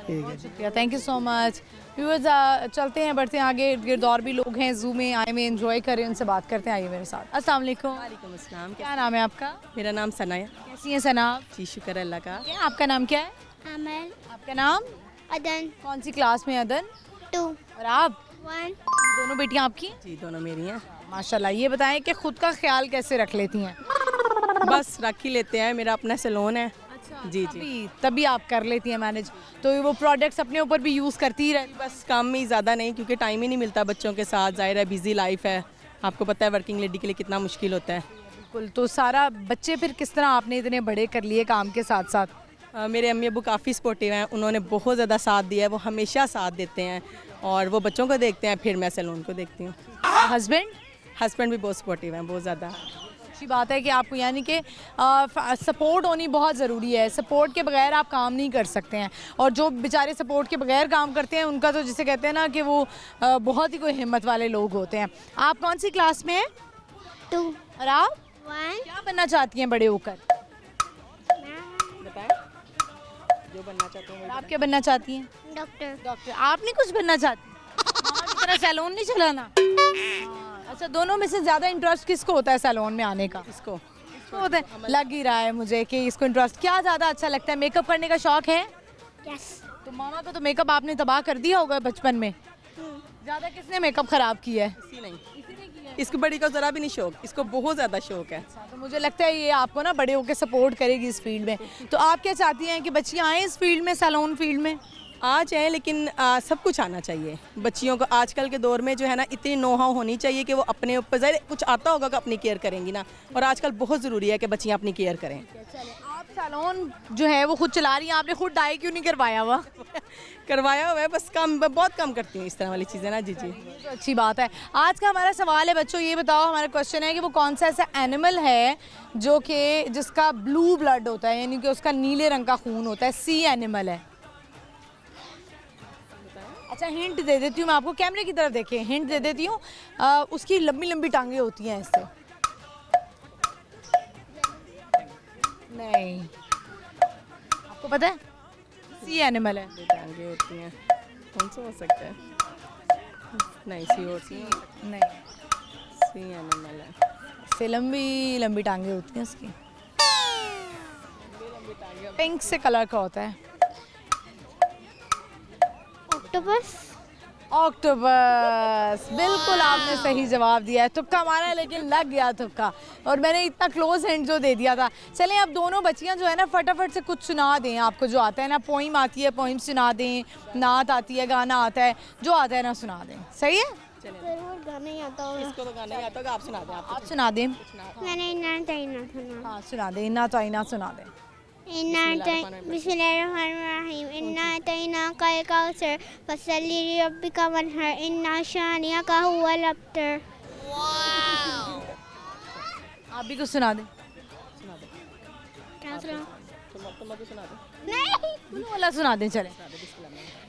ठीक है, शुक्रिया, thank you so much. Viewers, चलते हैं, बढ़ते हैं आगे। इर्द गिर्द और भी लोग हैं जू में आए में, एंजॉय करें, उनसे बात करते हैं। आइए मेरे साथ। अस्सलाम वालेकुम। वालेकुम अस्सलाम। क्या नाम है आपका? मेरा नाम सनाया। कैसी हैं सना? जी शुक्र अल्लाह का। क्या आपका नाम क्या है? अमल। आपका नाम? अदन। कौन सी क्लास में? अदन 2 और आप? 1। दोनों बेटियां आपकी? जी दोनों मेरी हैं। माशाल्लाह। ये बताएं कि खुद का ख्याल कैसे रख लेती हैं? बस रख ही लेते हैं, मेरा अपना सैलून है। जी जी। तभी आप कर लेती हैं मैनेज, तो वो प्रोडक्ट्स अपने ऊपर भी यूज़ करती ही रहती? बस काम ही ज़्यादा नहीं, क्योंकि टाइम ही नहीं मिलता बच्चों के साथ। ज़ाहिर है बिजी लाइफ है, आपको पता है वर्किंग लेडी के लिए कितना मुश्किल होता है। बिल्कुल। तो सारा बच्चे फिर किस तरह आपने इतने बड़े कर लिए काम के साथ साथ? मेरे अम्मी अब्बू काफ़ी सपोर्टिव हैं, उन्होंने बहुत ज़्यादा साथ दिया है। वो हमेशा साथ देते हैं और वो बच्चों को देखते हैं, फिर मैं सैलून को देखती हूँ। हस्बैंड भी बहुत सपोर्टिव हैं, बहुत ज़्यादा। अच्छी बात है कि आपको, यानी कि सपोर्ट होनी बहुत ज़रूरी है। सपोर्ट के बगैर आप काम नहीं कर सकते हैं, और जो बेचारे सपोर्ट के बगैर काम करते हैं उनका तो जिसे कहते हैं ना कि वो बहुत ही कोई हिम्मत वाले लोग होते हैं। आप कौन सी क्लास में हैं? 2। और आप? 1। क्या बनना चाहती हैं बड़े होकर? बताएं जो बनना चाहते हैं। आप क्या बनना चाहती हैं? डॉक्टर। आप नहीं कुछ बनना चाहती? मामा की तरह सैलून नहीं चलाना? अच्छा, दोनों में से ज़्यादा इंटरेस्ट किसको होता है सैलून में आने का? इसको होता है, लग ही रहा है मुझे कि इसको इंटरेस्ट। क्या ज़्यादा अच्छा लगता है? मेकअप करने का शौक है? यस। तो मामा को तो मेकअप आपने तबाह कर दिया होगा बचपन में। ज़्यादा किसने मेकअप ख़राब किया है? इसी नहीं। इसी ने किया इसको बड़ी को ज़रा भी नहीं शौक, इसको बहुत ज़्यादा शौक है। तो मुझे लगता है ये आपको ना बड़े होकर सपोर्ट करेगी इस फील्ड में। तो आप क्या चाहती हैं कि बच्चियाँ आएँ इस फील्ड में, सैलून फील्ड में? आ जाए, लेकिन सब कुछ आना चाहिए बच्चियों को। आजकल के दौर में जो है ना इतनी नोहाव होनी चाहिए कि वो अपने ऊपर ज़ाहिर कुछ आता होगा कि अपनी केयर करेंगी ना, और आजकल बहुत ज़रूरी है कि बच्चियाँ अपनी केयर करें। आप सैलून जो है वो खुद चला रही हैं, आपने खुद डाई क्यों नहीं करवाया हुआ? करवाया हुआ है, बस कम, बहुत कम करती हूँ इस तरह वाली चीज़ें ना। जी जी, तो अच्छी बात है। आज का हमारा सवाल है बच्चों, ये बताओ, हमारा क्वेश्चन है कि वो कौन सा ऐसा एनिमल है जो कि जिसका ब्लू ब्लड होता है, यानी कि उसका नीले रंग का खून होता है, सी एनिमल है। अच्छा हिंट दे देती हूँ मैं आपको, कैमरे की तरफ देखिए, हिंट दे देती हूँ। उसकी लंबी लंबी टांगे होती हैं इससे। नहीं, आपको पता है? सी एनिमल है। टांगे होती हैं, कौन सा हो सकता है? नहीं, सी होती है नहीं, सी एनिमल है। से लंबी लंबी टांगे होती हैं उसकी, पिंक से कलर का होता है। ऑक्टोपस। ऑक्टोपस, बिल्कुल आपने सही जवाब दिया है। तुक्का मारा है लेकिन लग गया तुक्का, और मैंने इतना क्लोज हिंट जो दे दिया था। चलें अब दोनों बच्चियां जो है ना फटाफट से कुछ सुना दें, आपको जो आता है ना, पोइम आती है पोइम सुना दें, नात आती है गाना आता है, जो आता है ना सुना दें। सही है? गाना नहीं आता होगा। इसको तो गाना नहीं आता होगा, आप सुना दें। आप सुना दें। मैंने इन्ना तैना सुना। हाँ सुना दें, इन्ना तो आईना सुना दें। बिस्मिल्लाहिर्रहमानिर्रहीम इन्ना तैना कल कौसर फसल्ली लिरब्बिका वनहर इन्ना शानिअका हुवल अब्तर। आप भी कुछ सुना दें। क्या सुना? नहीं वाला सुना दें। चलें।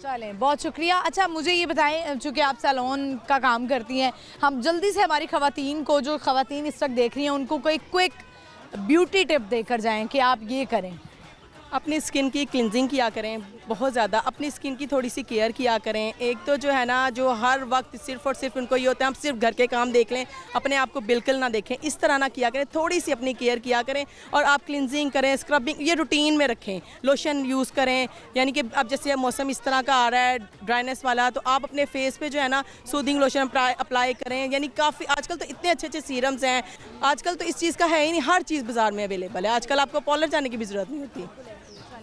चलें, बहुत शुक्रिया। अच्छा मुझे ये बताएं, चूँकि आप सैलून का काम करती हैं, हम जल्दी से हमारी ख़वातीन को, जो ख़वातीन इस वक्त देख रही हैं, उनको कोई क्विक ब्यूटी टिप देकर जाएं कि आप ये करें। अपनी स्किन की क्लिनजिंग किया करें, बहुत ज़्यादा अपनी स्किन की थोड़ी सी केयर किया करें। एक तो जो है ना, जो हर वक्त सिर्फ और सिर्फ उनको ये होता है हम सिर्फ घर के काम देख लें, अपने आप को बिल्कुल ना देखें, इस तरह ना किया करें। थोड़ी सी अपनी केयर किया करें और आप क्लिनजिंग करें, स्क्रबिंग ये रूटीन में रखें, लोशन यूज़ करें। यानी कि अब जैसे मौसम इस तरह का आ रहा है ड्राइनेस वाला, तो आप अपने फेस पे जो है ना सूदिंग लोशन अप्लाई करें। यानी काफ़ी आजकल तो इतने अच्छे अच्छे सीरम्स हैं, आजकल तो इस चीज़ का है ही नहीं, हर चीज़ बाज़ार में अवेलेबल है। आजकल आपको पार्लर जाने की भी ज़रूरत नहीं होती।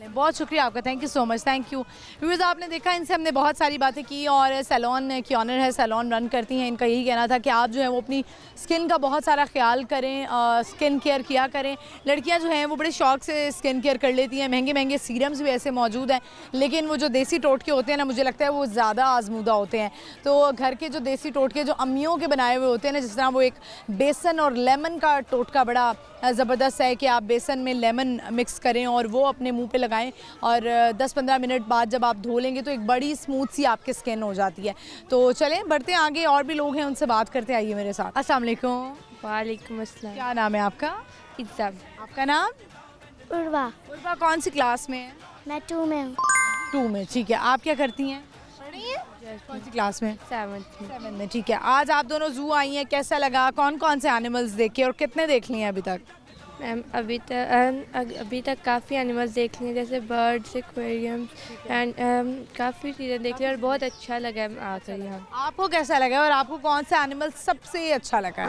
बहुत शुक्रिया आपका, thank you so much, thank you. Viewers आपने देखा, इनसे हमने बहुत सारी बातें की, और सैलून की ऑनर है, सैलून रन करती हैं। इनका यही कहना था कि आप जो है वो अपनी स्किन का बहुत सारा ख्याल करें, स्किन केयर किया करें। लड़कियां जो हैं वो बड़े शौक से स्किन केयर कर लेती हैं, महंगे महंगे सीरम्स भी ऐसे मौजूद हैं, लेकिन वो जो देसी टोटके होते हैं ना, मुझे लगता है वो ज़्यादा आजमूदा होते हैं। तो घर के जो देसी टोटके जो अम्मियों के बनाए हुए होते हैं ना, जिस तरह वो एक बेसन और लेमन का टोटका बड़ा ज़बरदस्त है कि आप बेसन में लेमन मिक्स करें और वो अपने मुंह पे लगाएं, और 10-15 मिनट बाद जब आप धो लेंगे तो एक बड़ी स्मूथ सी आपकी स्किन हो जाती है। तो चलें बढ़ते हैं आगे, और भी लोग हैं उनसे बात करते, आइए मेरे साथ। अस्सलाम वालेकुम। वालेकुम अस्सलाम। क्या नाम है आपका? इज़्ज़त। आपका नाम? उर्वा। उर्वा कौन सी क्लास में है? मैं 2 में हूँ। 2 में, ठीक है। आप क्या करती हैं? पढ़ रही हैं? कौन सी क्लास में? 7 में, ठीक है। आज आप दोनों जू आई हैं, कैसा लगा? कौन कौन से एनिमल्स देखे और कितने देख लिए हैं अभी तक? मैम अभी तक काफ़ी एनिमल्स देख लिए, जैसे बर्ड्स, एक्वेरियम्स एंड काफ़ी चीज़ें देख ली और बहुत अच्छा लगा आकर यहाँ। आपको कैसा लगा और आपको कौन सा एनिमल सबसे अच्छा लगा?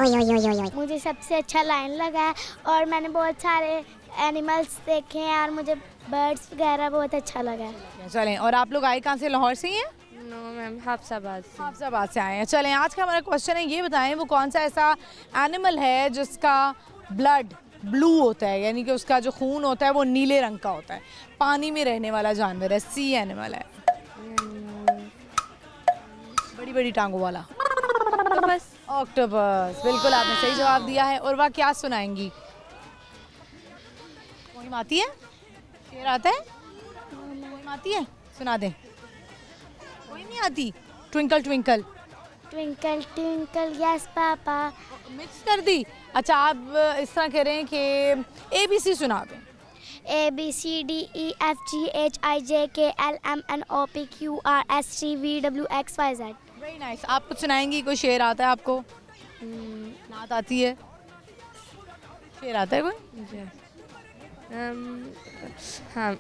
मुझे सबसे अच्छा लायन लगा है, और मैंने बहुत सारे एनिमल्स देखे हैं, और मुझे बर्ड्स वगैरह बहुत अच्छा लगा है। चलें, और आप लोग आए कहाँ से? लाहौर से ही हैं? नो मैम, हाफसाबाद से। हाफसाबाद से आए हैं। चलें, आज का हमारा क्वेश्चन है, ये बताएं वो कौन सा ऐसा एनिमल है जिसका ब्लड ब्लू होता है, यानी कि उसका जो खून होता है वो नीले रंग का होता है, पानी में रहने वाला जानवर है, सी एनिमल है, बड़ी बड़ी टांगों वाला। ऑक्टोपस। ऑक्टोपस, बिल्कुल आपने सही जवाब दिया है। और वह क्या सुनाएंगी? पोइम आती है? शेर आता है? पोइम आती है? सुना दें। पोइम नहीं आती? Twinkle twinkle twinkle twinkle yes papa. Mix कर दी। अच्छा, आप इस तरह कह रहे हैं कि ABC सुना दें। ABCDEFGHIJKLMNOPQRSTVWXYZ। Very nice. आप कुछ सुनाएंगी? कोई शेर आता है आपको? नात आती है? शेर आता है कोई? हाँ,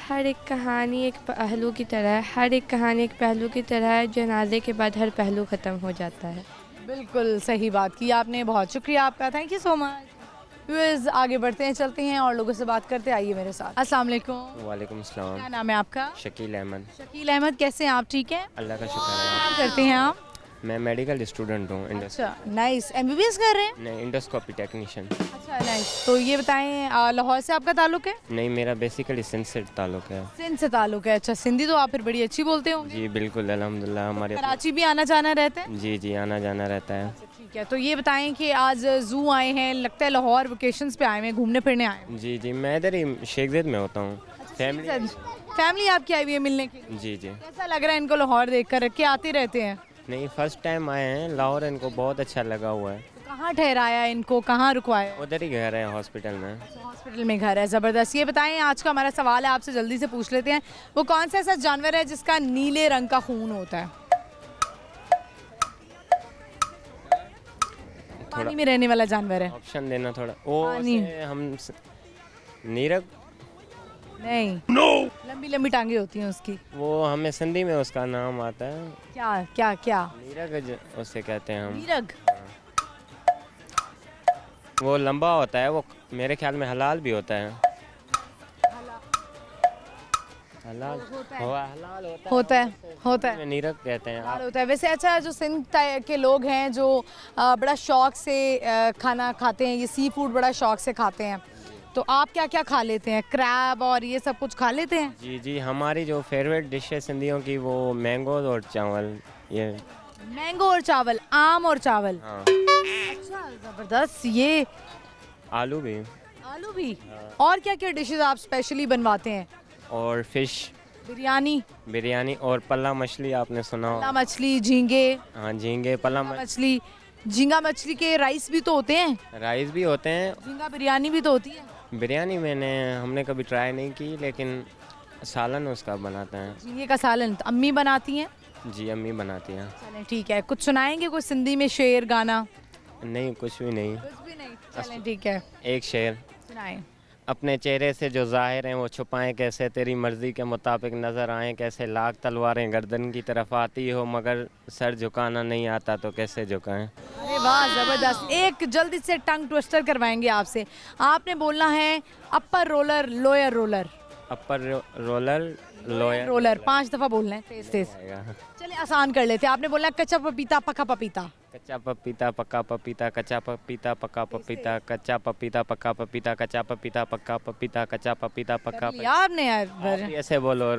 हर एक कहानी एक पहलू की तरह है, हर एक कहानी एक पहलू की तरह है, जनाजे के बाद हर पहलू ख़त्म हो जाता है। बिल्कुल सही बात की आपने, बहुत शुक्रिया आपका, thank you so much. Viewers आगे बढ़ते हैं, चलते हैं और लोगों से बात करते हैं, आइए मेरे साथ। अस्सलाम वालेकुम। वालेकुम सलाम। क्या नाम है आपका? शकील अहमद। शकील अहमद, कैसे हैं आप? ठीक है, अल्लाह का शुक्र है। क्या करते हैं आप? मैं मेडिकल स्टूडेंट हूँ। अच्छा, नाइस। एमबीबीएस कर रहे हैं? नहीं, इंडोस्कोपी टेक्नीशियन। अच्छा, नाइस। तो ये बताएं, लाहौर से आपका ताल्लुक है? नहीं, मेरा बेसिकली सिंध से ताल्लुक है। सिंध से ताल्लुक है। अच्छा, सिंधी तो आप फिर बड़ी अच्छी बोलते होंगे। जी बिल्कुल, अल्हम्दुलिल्लाह। हमारे कराची भी आना जाना रहता है? जी जी, आना जाना रहता है। ठीक है, तो ये बताएं कि आज जू आए हैं, लगता है लाहौर वेकेशंस पे आए हैं, घूमने फिरने आए हैं। जी जी, मैं इधर ही शेख ज़ैद में होता हूँ। फैमिली आपकी आई हुई है मिलने के लिए? जी जी। कैसा लग रहा है इनको लाहौर देख कर? के आते रहते हैं? नहीं, फर्स्ट टाइम आए हैं लाहौर, इनको बहुत अच्छा लगा हुआ है। तो कहाँ ठहराया इनको, कहाँ रुकवाया? उधर ही घर है, हॉस्पिटल में। हॉस्पिटल में घर है, ज़बरदस्त। ये बताएं, आज का हमारा सवाल है, आपसे जल्दी से पूछ लेते हैं, वो कौन सा ऐसा जानवर है जिसका नीले रंग का खून होता है? पानी में रहने वाला जानवर है। ऑप्शन देना थोड़ा। वो पानी। हम नीरग नहीं, नो। लंबी लंबी टांगे होती हैं उसकी। वो हमें सिंधी में उसका नाम आता है। क्या क्या क्या? नीरग उसे कहते हैं हम। नीरग। वो लंबा होता है, वो मेरे ख्याल में हलाल भी होता है। हलाल होता है। नीरग कहते हैं आप। होता है वैसे। अच्छा, जो सिंध के लोग हैं जो बड़ा शौक से खाना खाते हैं, ये सी फूड बड़ा शौक से खाते हैं, तो आप क्या क्या खा लेते हैं? क्रैब और ये सब कुछ खा लेते हैं? जी जी, हमारी जो फेवरेट डिश है सिंधियों की, वो मैंगो और चावल। ये मैंगो और चावल, आम और चावल। हाँ। अच्छा, ज़बरदस्त। ये आलू भी। आलू भी। और क्या क्या डिशेस आप स्पेशली बनवाते हैं? और फिश बिरयानी और पल्ला मछली आपने सुना हो? पल्ला मछली, झींगे। हाँ, झींगे, पल्ला मछली। झींगा मछली के राइस भी तो होते हैं? राइस भी होते हैं। झींगा बिरयानी भी तो होती है? बिरयानी हमने कभी ट्राई नहीं की, लेकिन सालन उसका बनाते हैं। झींगे का सालन तो अम्मी बनाती हैं? जी, अम्मी बनाती हैं। चलें ठीक है, कुछ सुनाएंगे कोई सिंधी में शेर गाना? नहीं, कुछ भी नहीं। चलें ठीक है, एक शेर सुनाएं। अपने चेहरे से जो जाहिर हैं वो छुपाएं कैसे, तेरी मर्जी के मुताबिक नज़र आएं कैसे, लाख तलवारें गर्दन की तरफ आती हो मगर सर झुकाना नहीं आता तो कैसे झुकाएं। अरे वाह, ज़बरदस्त। एक जल्दी से टंग ट्विस्टर करवाएंगे आपसे। आपने बोलना है upper roller, lower roller. Upper roller, lower roller 5 दफ़ा बोलना है, तेज तेज। चलिए आसान कर लेते हैं। आपने बोलना है कच्चा पपीता, पका पपीता। कच्चा पपीता, पक्का पपीता, कच्चा पपीता, पक्का पपीता, कच्चा पपीता, पक्का पपीता, कच्चा पपीता, पक्का पपीता, कच्चा पपीता, पक्का पपीता। आपने यार ऐसे बोलो।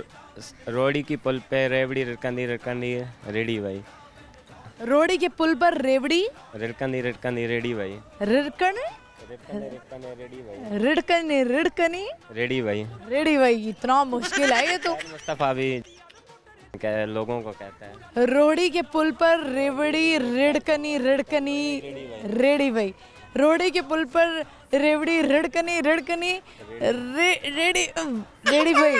रोड़ी की पुल पे रेवड़ी रिड़कंदी रिड़कंदी रेडी भाई। रोड़ी के पुल पर रेवड़ी रिड़कंदी रिड़कंदी रेडी भाई। रिड़कन रिड़कनी रिड़कनी रेडी भाई। रेडी भाई, इतना मुश्किल है ये तो। मुस्तफ़ा भी लोगों को कहता है। रोड़ी के पुल पर रेवड़ी रिड़कनी रिड़कनी रेडी भाई। रोड़ी के पुल पर रेवड़ी रिड़कनी रिड़कनी रेडी भाई।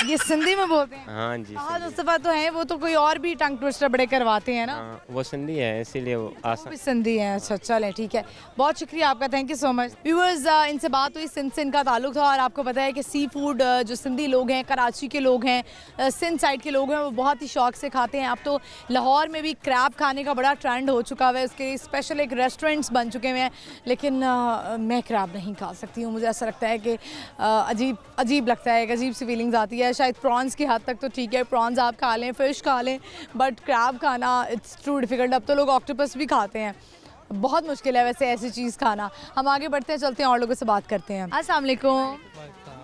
ये सिंधी में बोलते हैं? हाँ जी। मुस्तफ़ा तो है, वो तो कोई और भी टंग ट्विस्टर बड़े करवाते हैं ना। वो सिंधी है इसीलिए वो आसान। भी सिंधी है। अच्छा, चलें ठीक है, बहुत शुक्रिया आपका, thank you so much. Viewers, इनसे बात हुई, सिंध से इनका ताल्लुक था और आपको पता है कि सी फूड जो सिंधी लोग हैं, कराची के लोग हैं, सिंध साइड के लोग हैं, वो बहुत ही शौक से खाते हैं। अब तो लाहौर में भी क्रैब खाने का बड़ा ट्रेंड हो चुका है, उसके लिए स्पेशल एक रेस्टोरेंट्स बन चुके हैं, लेकिन मैं क्रैब नहीं खा सकती हूँ। मुझे ऐसा लगता है कि अजीब लगता है, एक अजीब सी फीलिंग्स आती है। शायद प्रॉन्स की हद तक तो ठीक है, प्रॉन्स आप खा लें, फ़िश खा लें, बट क्रैब खाना इट्स ट्रू डिफ़िकल्ट। अब तो लोग ऑक्टोपस भी खाते हैं, बहुत मुश्किल है वैसे ऐसी चीज़ खाना। हम आगे बढ़ते हैं, चलते हैं और लोगों से बात करते हैं। अस्सलाम वालेकुम,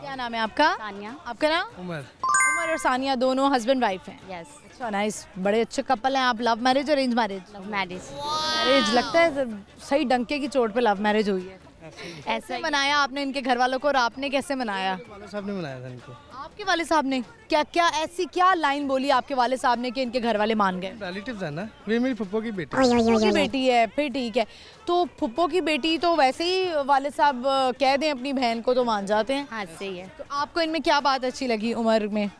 क्या नाम है आपका? सानिया। आपका नाम? उमर। उमर और सानिया दोनों हस्बैंड वाइफ हैं? यस। अच्छा, नाइस, बड़े अच्छे कपल हैं आप। लव मैरिज और arrange marriage? Love marriage. Marriage, लगता है सही डंके की चोट पे लव मैरिज हुई है। ऐसे मनाया आपने इनके घर वालों को और आपने कैसे मनाया? वाले साहब ने मनाया था इनको। आपके वाले साहब ने क्या क्या ऐसी क्या लाइन बोली आपके वाले साहब ने कि इनके घर वाले मान गए? रिलेटिव्स है ना, वे मेरी फुप्पो की बेटी की बेटी है, फिर ठीक है। तो फुप्पो की बेटी तो वैसे ही वाले साहब कह दें अपनी बहन को तो मान जाते हैं। हाँ, सही है। तो आपको इनमें क्या बात अच्छी लगी उमर में?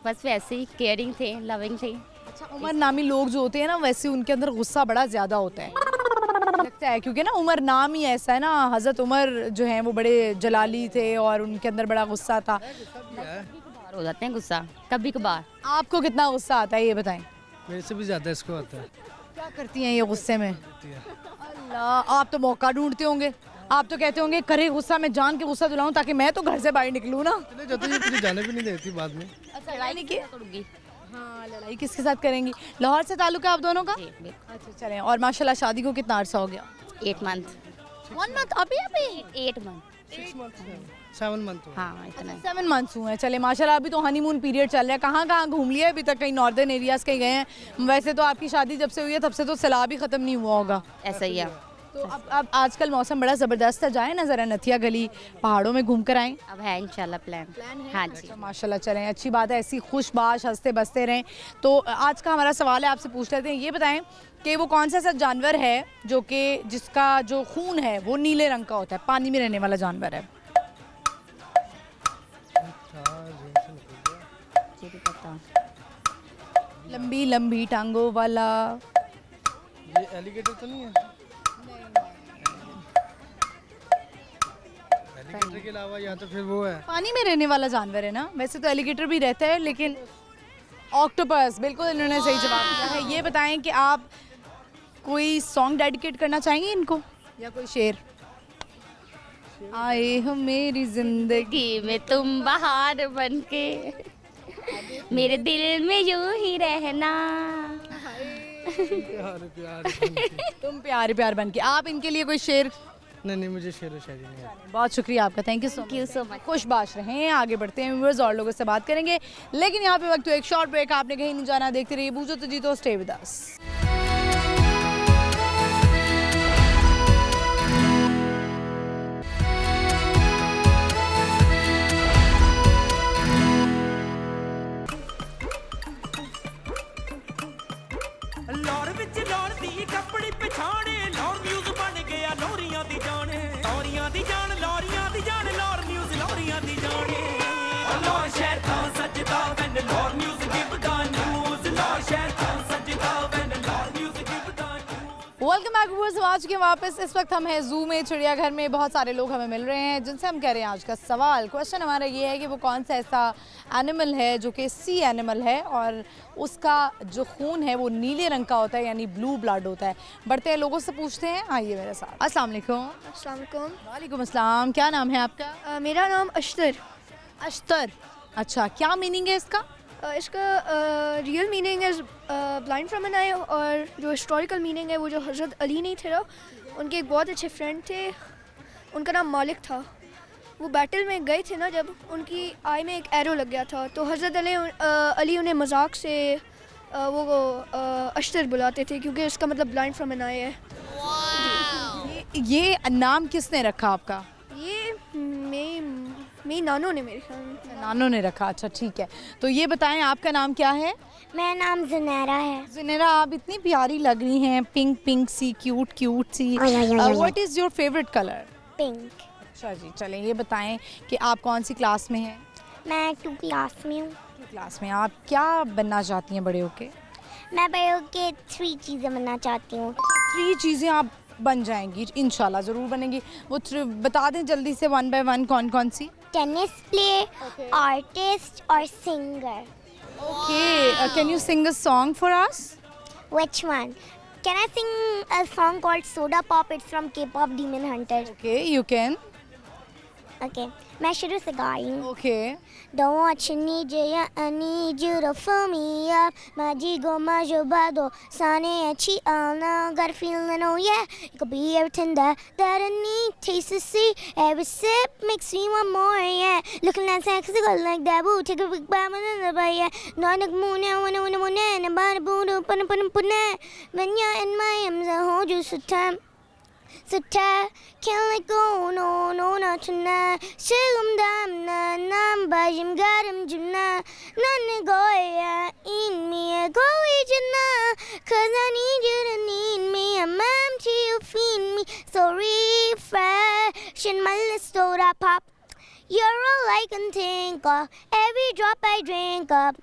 बस वैसे ही केयरिंग थे, लविंग थे। अच्छा, उमर नामी लोग जो होते हैं ना, वैसे उनके अंदर गुस्सा बड़ा ज़्यादा होता है। लगता लगता है क्योंकि ना उमर नाम ही ऐसा है ना, हज़रत उमर जो हैं वो बड़े जलाली थे और उनके अंदर बड़ा गुस्सा था। कभार हो जाते हैं गुस्सा, कभी कभार। आपको कितना गुस्सा आता है ये बताएं? मेरे से भी ज़्यादा इसको आता है। क्या करती हैं ये गुस्से में? अल्लाह, आप तो मौका ढूंढते होंगे, आप तो कहते होंगे करे गुस्सा में जान के गुस्सा दिलाऊं ताकि मैं तो घर से बाहर निकलूं ना। मुझे जाने भी नहीं देती बाद में। अच्छा, लड़ाई की करूंगी? हाँ, लड़ाई किसके साथ करेंगी? लाहौर से ताल्लुक है आप दोनों का? अच्छा चलें। और माशाल्लाह शादी को कितना अरसा हो गया? 8 मंथ। 1 मंथ? अभी 8 मंथ। 7 मंथ। हाँ इतना। 7 मंथ्स हुए हैं। चले माशाल्लाह, अभी तो हनीमून पीरियड चल रहा है। कहाँ घूम लिया अभी तक? कहीं नॉर्दर्न एरियाज कहीं गए हैं? वैसे तो आपकी शादी जब से हुई है तब से तो सैलाब ही खत्म नहीं हुआ होगा। ऐसा ही है। तो अब आजकल मौसम बड़ा ज़बरदस्त है, जाए ना ज़रा नथिया गली पहाड़ों में घूम कर आएँ। अब है इंशाल्लाह प्लान है। हाँ जी। अच्छा, माशाल्लाह, चलें, अच्छी बात है, ऐसी खुशबाश हंसते बसते रहें। तो आज का हमारा सवाल है, आपसे पूछ लेते हैं, ये बताएं कि वो कौन सा ऐसा जानवर है जो कि जिसका जो खून है वो नीले रंग का होता है, पानी में रहने वाला जानवर है? लंबी लंबी टांगों वाला। ये एलिगेटर तो नहीं है? एलिगेटर के अलावा या तो फिर वो है, पानी में रहने वाला जानवर है ना। वैसे तो एलिगेटर भी रहता है लेकिन ऑक्टोपस, बिल्कुल इन्होंने सही जवाब दिया है। ये बताएं कि आप कोई सॉन्ग डेडिकेट करना चाहेंगे इनको या कोई शेर? आए हो मेरी जिंदगी में तुम बहार बनके, मेरे दिल में यूं ही रहना। तुम प्यारे प्यार बन के। आप इनके लिए कोई शेर? नहीं, मुझे शेर व शायरी नहीं है। बहुत शुक्रिया आपका, थैंक यू सो मच। खुशबाश रहें, आगे बढ़ते हैं, व्यूअर्स और लोगों से बात करेंगे, लेकिन यहाँ पे वक्त एक शॉर्ट ब्रेक। आपने कहीं नहीं जाना, देखते रहिए बूझो तो जीतो, स्टे विद अस। लाहौर विच लाहौर दी कपड़ी पछाणे, लाहौर न्यूज़ बन गया लाहौरियां दी जान, लाहौरियां दी जान, लाहौरियां दी जान, लाहौर न्यूज़ लाहौरियां दी जान। लाहौर शहर था सजदा when Lahore news give the news, Lahore शहर था सजदा when Lahore news give the news. Welcome back viewers, आ चुके हैं वापस। इस वक्त हम हैं जू में, चिड़ियाघर में। बहुत सारे लोग हमें मिल रहे हैं जिनसे हम कह रहे हैं आज का सवाल, क्वेश्चन हमारा ये है कि वो कौन सा ऐसा एनिमल है जो कि सी एनिमल है और उसका जो खून है वो नीले रंग का होता है, यानी ब्लू ब्लड होता है। बढ़ते हैं, लोगों से पूछते हैं। आइए मेरे साथ। अस्सलाम वालेकुम। अस्सलाम वालेकुम। वालेकुम अस्सलाम। क्या नाम है आपका? मेरा नाम अश्तर। अश्तर, अच्छा, क्या मीनिंग है इसका? इसका रियल मीनिंग है ब्लाइंड फ्रॉम एन आई, और जो हिस्टोरिकल मीनिंग है वो जो हज़रत अली नहीं थे, उनके एक बहुत अच्छे फ्रेंड थे, उनका नाम मालिक था। वो बैटल में गए थे ना, जब उनकी आई में एक एरो लग गया था, तो हज़रत अली उन्हें मजाक से वो अश्तर बुलाते थे, क्योंकि इसका मतलब ब्लाइंड फ्रॉम एन आई है। ये नाम किसने रखा आपका? ये मेरी नानों ने, मेरे ख्याल में नानों ने रखा। अच्छा ठीक है, तो ये बताएं आपका नाम क्या है? मेरा नाम जुनैरा है। जुनैरा, आप इतनी प्यारी लग रही हैं, पिंक पिंक सी, क्यूट क्यूट सी। What is your favourite colour? Pink. अच्छा जी, चलें, ये बताएं कि आप कौन सी क्लास में हैं? मैं 2 क्लास में हूँ। 2 क्लास में। आप क्या बनना चाहती हैं बड़े होके? मैं बड़े होके 3 चीज़ें बनना चाहती हूँ। 3 चीज़ें आप बन जाएंगी, इंशाल्लाह ज़रूर बनेंगी। वो बता दें जल्दी से 1 by 1 कौन कौन सी? टेनिस प्ले, आर्टिस्ट और singer. Okay, can you sing a song for us? Which one? Can I sing a song called Soda Pop? It's from K-pop Demon Hunter. Okay, you can. Okay, मैं शुरू से गा रही हूँ। Okay. Don't watch you need you, yeah, I need you to fill me up. Majigo majubado, sane achi alna, got a feeling, oh yeah, it could be everything that I need. Taste to see, every sip makes me want more, yeah. Looking at sexy girl like that, boo, take a big bite, yeah. No, no, moon, I wanna, and about a boo, puna. When you're in my arms, I hold you so tight. So tight, can't let go, no, not tonight. Shilum dam na nam bajim garam jimna. Nane goya in me, go ijana. 'Cause I need you to need me. I'm empty, you feed me. So refresh in my list, soda pop. You're all I can think of. Every drop I drink up.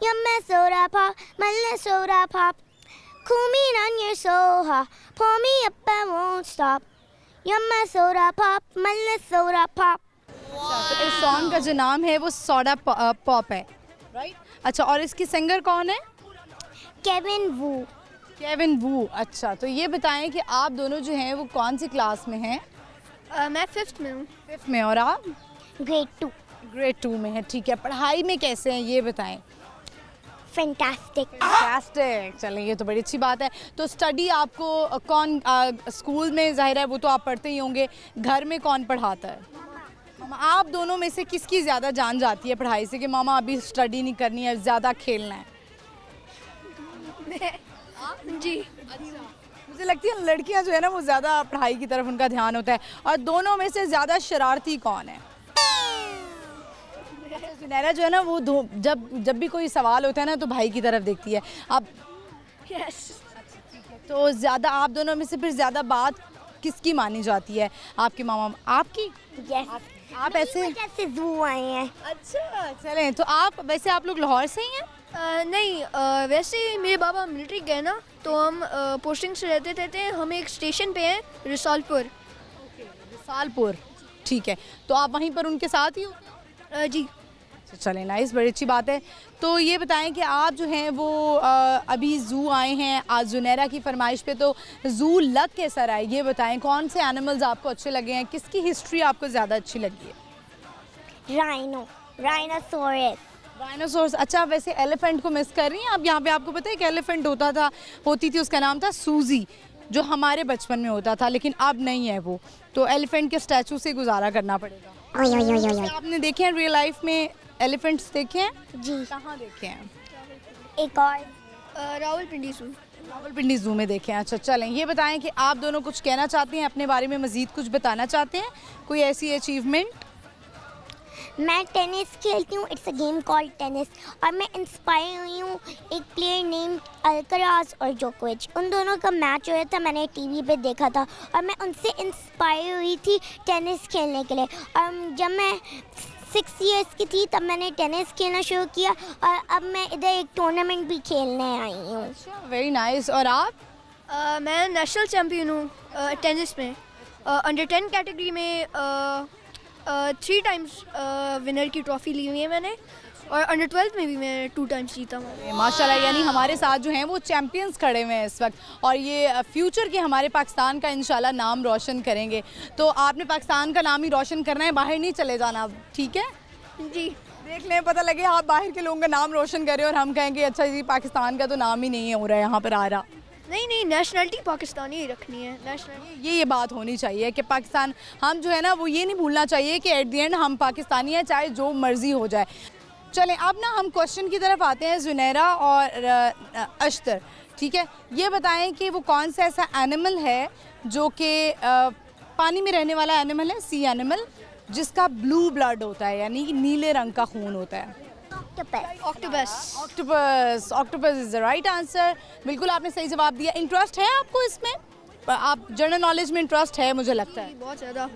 You're my soda pop, my list soda pop. Cool me on your soha, pull me up, I won't stop. You're my soda pop, my little soda pop. तो इस song का जो नाम है वो soda pop है, right? अच्छा, और इसकी सिंगर कौन है? केविन वू। केविन वू। अच्छा, तो ये बताएं कि आप दोनों जो हैं वो कौन सी क्लास में हैं? मैं 5th में हूँ। 5th में। और आप? ग्रेड 2। ग्रेड 2 में है, ठीक है। पढ़ाई में कैसे हैं ये बताएं? फैंटास्टिक। चलें, ये तो बड़ी अच्छी बात है। तो स्टडी आपको कौन स्कूल में, ज़ाहिर है वो तो आप पढ़ते ही होंगे, घर में कौन पढ़ाता है? मामा, आप दोनों में से किसकी ज़्यादा जान जाती है पढ़ाई से कि मामा अभी स्टडी नहीं करनी है, ज़्यादा खेलना है? जी। मुझे लगती है लड़कियां जो है ना वो ज़्यादा पढ़ाई की तरफ उनका ध्यान होता है। और दोनों में से ज़्यादा शरारती कौन है? सुनैरा जो है ना वो जब भी कोई सवाल होता है ना तो भाई की तरफ देखती है। आप? यस। तो ज़्यादा आप दोनों में से फिर ज़्यादा बात किसकी मानी जाती है? आपके मामा? आपकी? यस। आप ऐसे जू आए हैं। अच्छा, चलें। तो आप वैसे आप लोग लाहौर से ही हैं? नहीं, वैसे मेरे बाबा मिलिट्री गए ना, तो हम पोस्टिंग से रहते थे। हम एक स्टेशन पे हैं, रिसालपुर। रिसालपुर, ठीक है। तो आप वहीं पर उनके साथ ही हो? जी। चलें, नाइस, बड़ी अच्छी बात है। तो ये बताएं कि आप जो हैं वो अभी ज़ू आए हैं आज जुनैरा की फरमाइश पे, तो ज़ू लग कैसा रहा है ये बताएं? कौन से एनिमल्स आपको अच्छे लगे हैं? किसकी हिस्ट्री आपको ज़्यादा अच्छी लगी है? राइनोसोरस। अच्छा, वैसे एलिफेंट को मिस कर रही हैं आप? यहाँ पे आपको पता है एक एलिफेंट होती थी, उसका नाम था सूजी, जो हमारे बचपन में होता था, लेकिन अब नहीं है वो। तो एलिफेंट के स्टैचू से गुजारा करना पड़ेगा। आपने देखे हैं रियल लाइफ में एलिफेंट्स देखे हैं? जी। कहाँ देखे हैं? एक और रावलपिंडी ज़ू। रावलपिंडी ज़ू में देखे हैं। अच्छा, चलें, ये बताएं कि आप दोनों कुछ कहना चाहते हैं अपने बारे में, मज़ीद कुछ बताना चाहते हैं, कोई ऐसी अचीवमेंट? मैं टेनिस खेलती हूँ, it's a game called tennis, और मैं इंस्पायर हुई हूँ एक प्लेयर नेम अल्कराज और जोकोविच। उन दोनों का मैच हुआ था, मैंने टीवी पे देखा था और मैं उनसे इंस्पायर हुई थी टेनिस खेलने के लिए। और जब मैं 6 इयर्स की थी तब मैंने टेनिस खेलना शुरू किया और अब मैं इधर एक टूर्नामेंट भी खेलने आई हूँ। Very nice. और आप? मैं नेशनल चैम्पियन हूँ टेनिस में। अंडर 10 कैटेगरी में 3 टाइम्स विनर की ट्रॉफी ली हुई है मैंने, और अंडर 12 में भी मैं 2 टाइम्स जीता हूँ। माशाल्लाह, यानी हमारे साथ जो हैं वो चैम्पियंस खड़े हुए हैं इस वक्त, और ये फ्यूचर के हमारे पाकिस्तान का इंशाल्लाह नाम रोशन करेंगे। तो आपने पाकिस्तान का नाम ही रोशन करना है, बाहर नहीं चले जाना, ठीक है? जी। देख लें, पता लगे आप बाहर के लोगों का नाम रोशन करें और हम कहेंगे अच्छा जी पाकिस्तान का तो नाम ही नहीं हो रहा है यहाँ पर आ रहा। नहीं, नेशनलिटी पाकिस्तानी ही रखनी है। नेशनल ये बात होनी चाहिए कि पाकिस्तान, हम जो है ना वो ये नहीं भूलना चाहिए कि एट द एंड हम पाकिस्तानी हैं, चाहे जो मर्ज़ी हो जाए। चलें, अब ना हम क्वेश्चन की तरफ आते हैं जुनैरा और अश्तर, ठीक है? ये बताएं कि वो कौन सा ऐसा एनिमल है जो कि पानी में रहने वाला एनिमल है, सी एनिमल, जिसका ब्लू ब्लड होता है, यानी कि नीले रंग का खून होता है? Octopus. Octopus is the right answer. बिल्कुल आपने सही जवाब दिया। इंटरेस्ट है आपको इसमें? आप जनरल नॉलेज में इंटरेस्ट है मुझे लगता है? बहुत ज़्यादा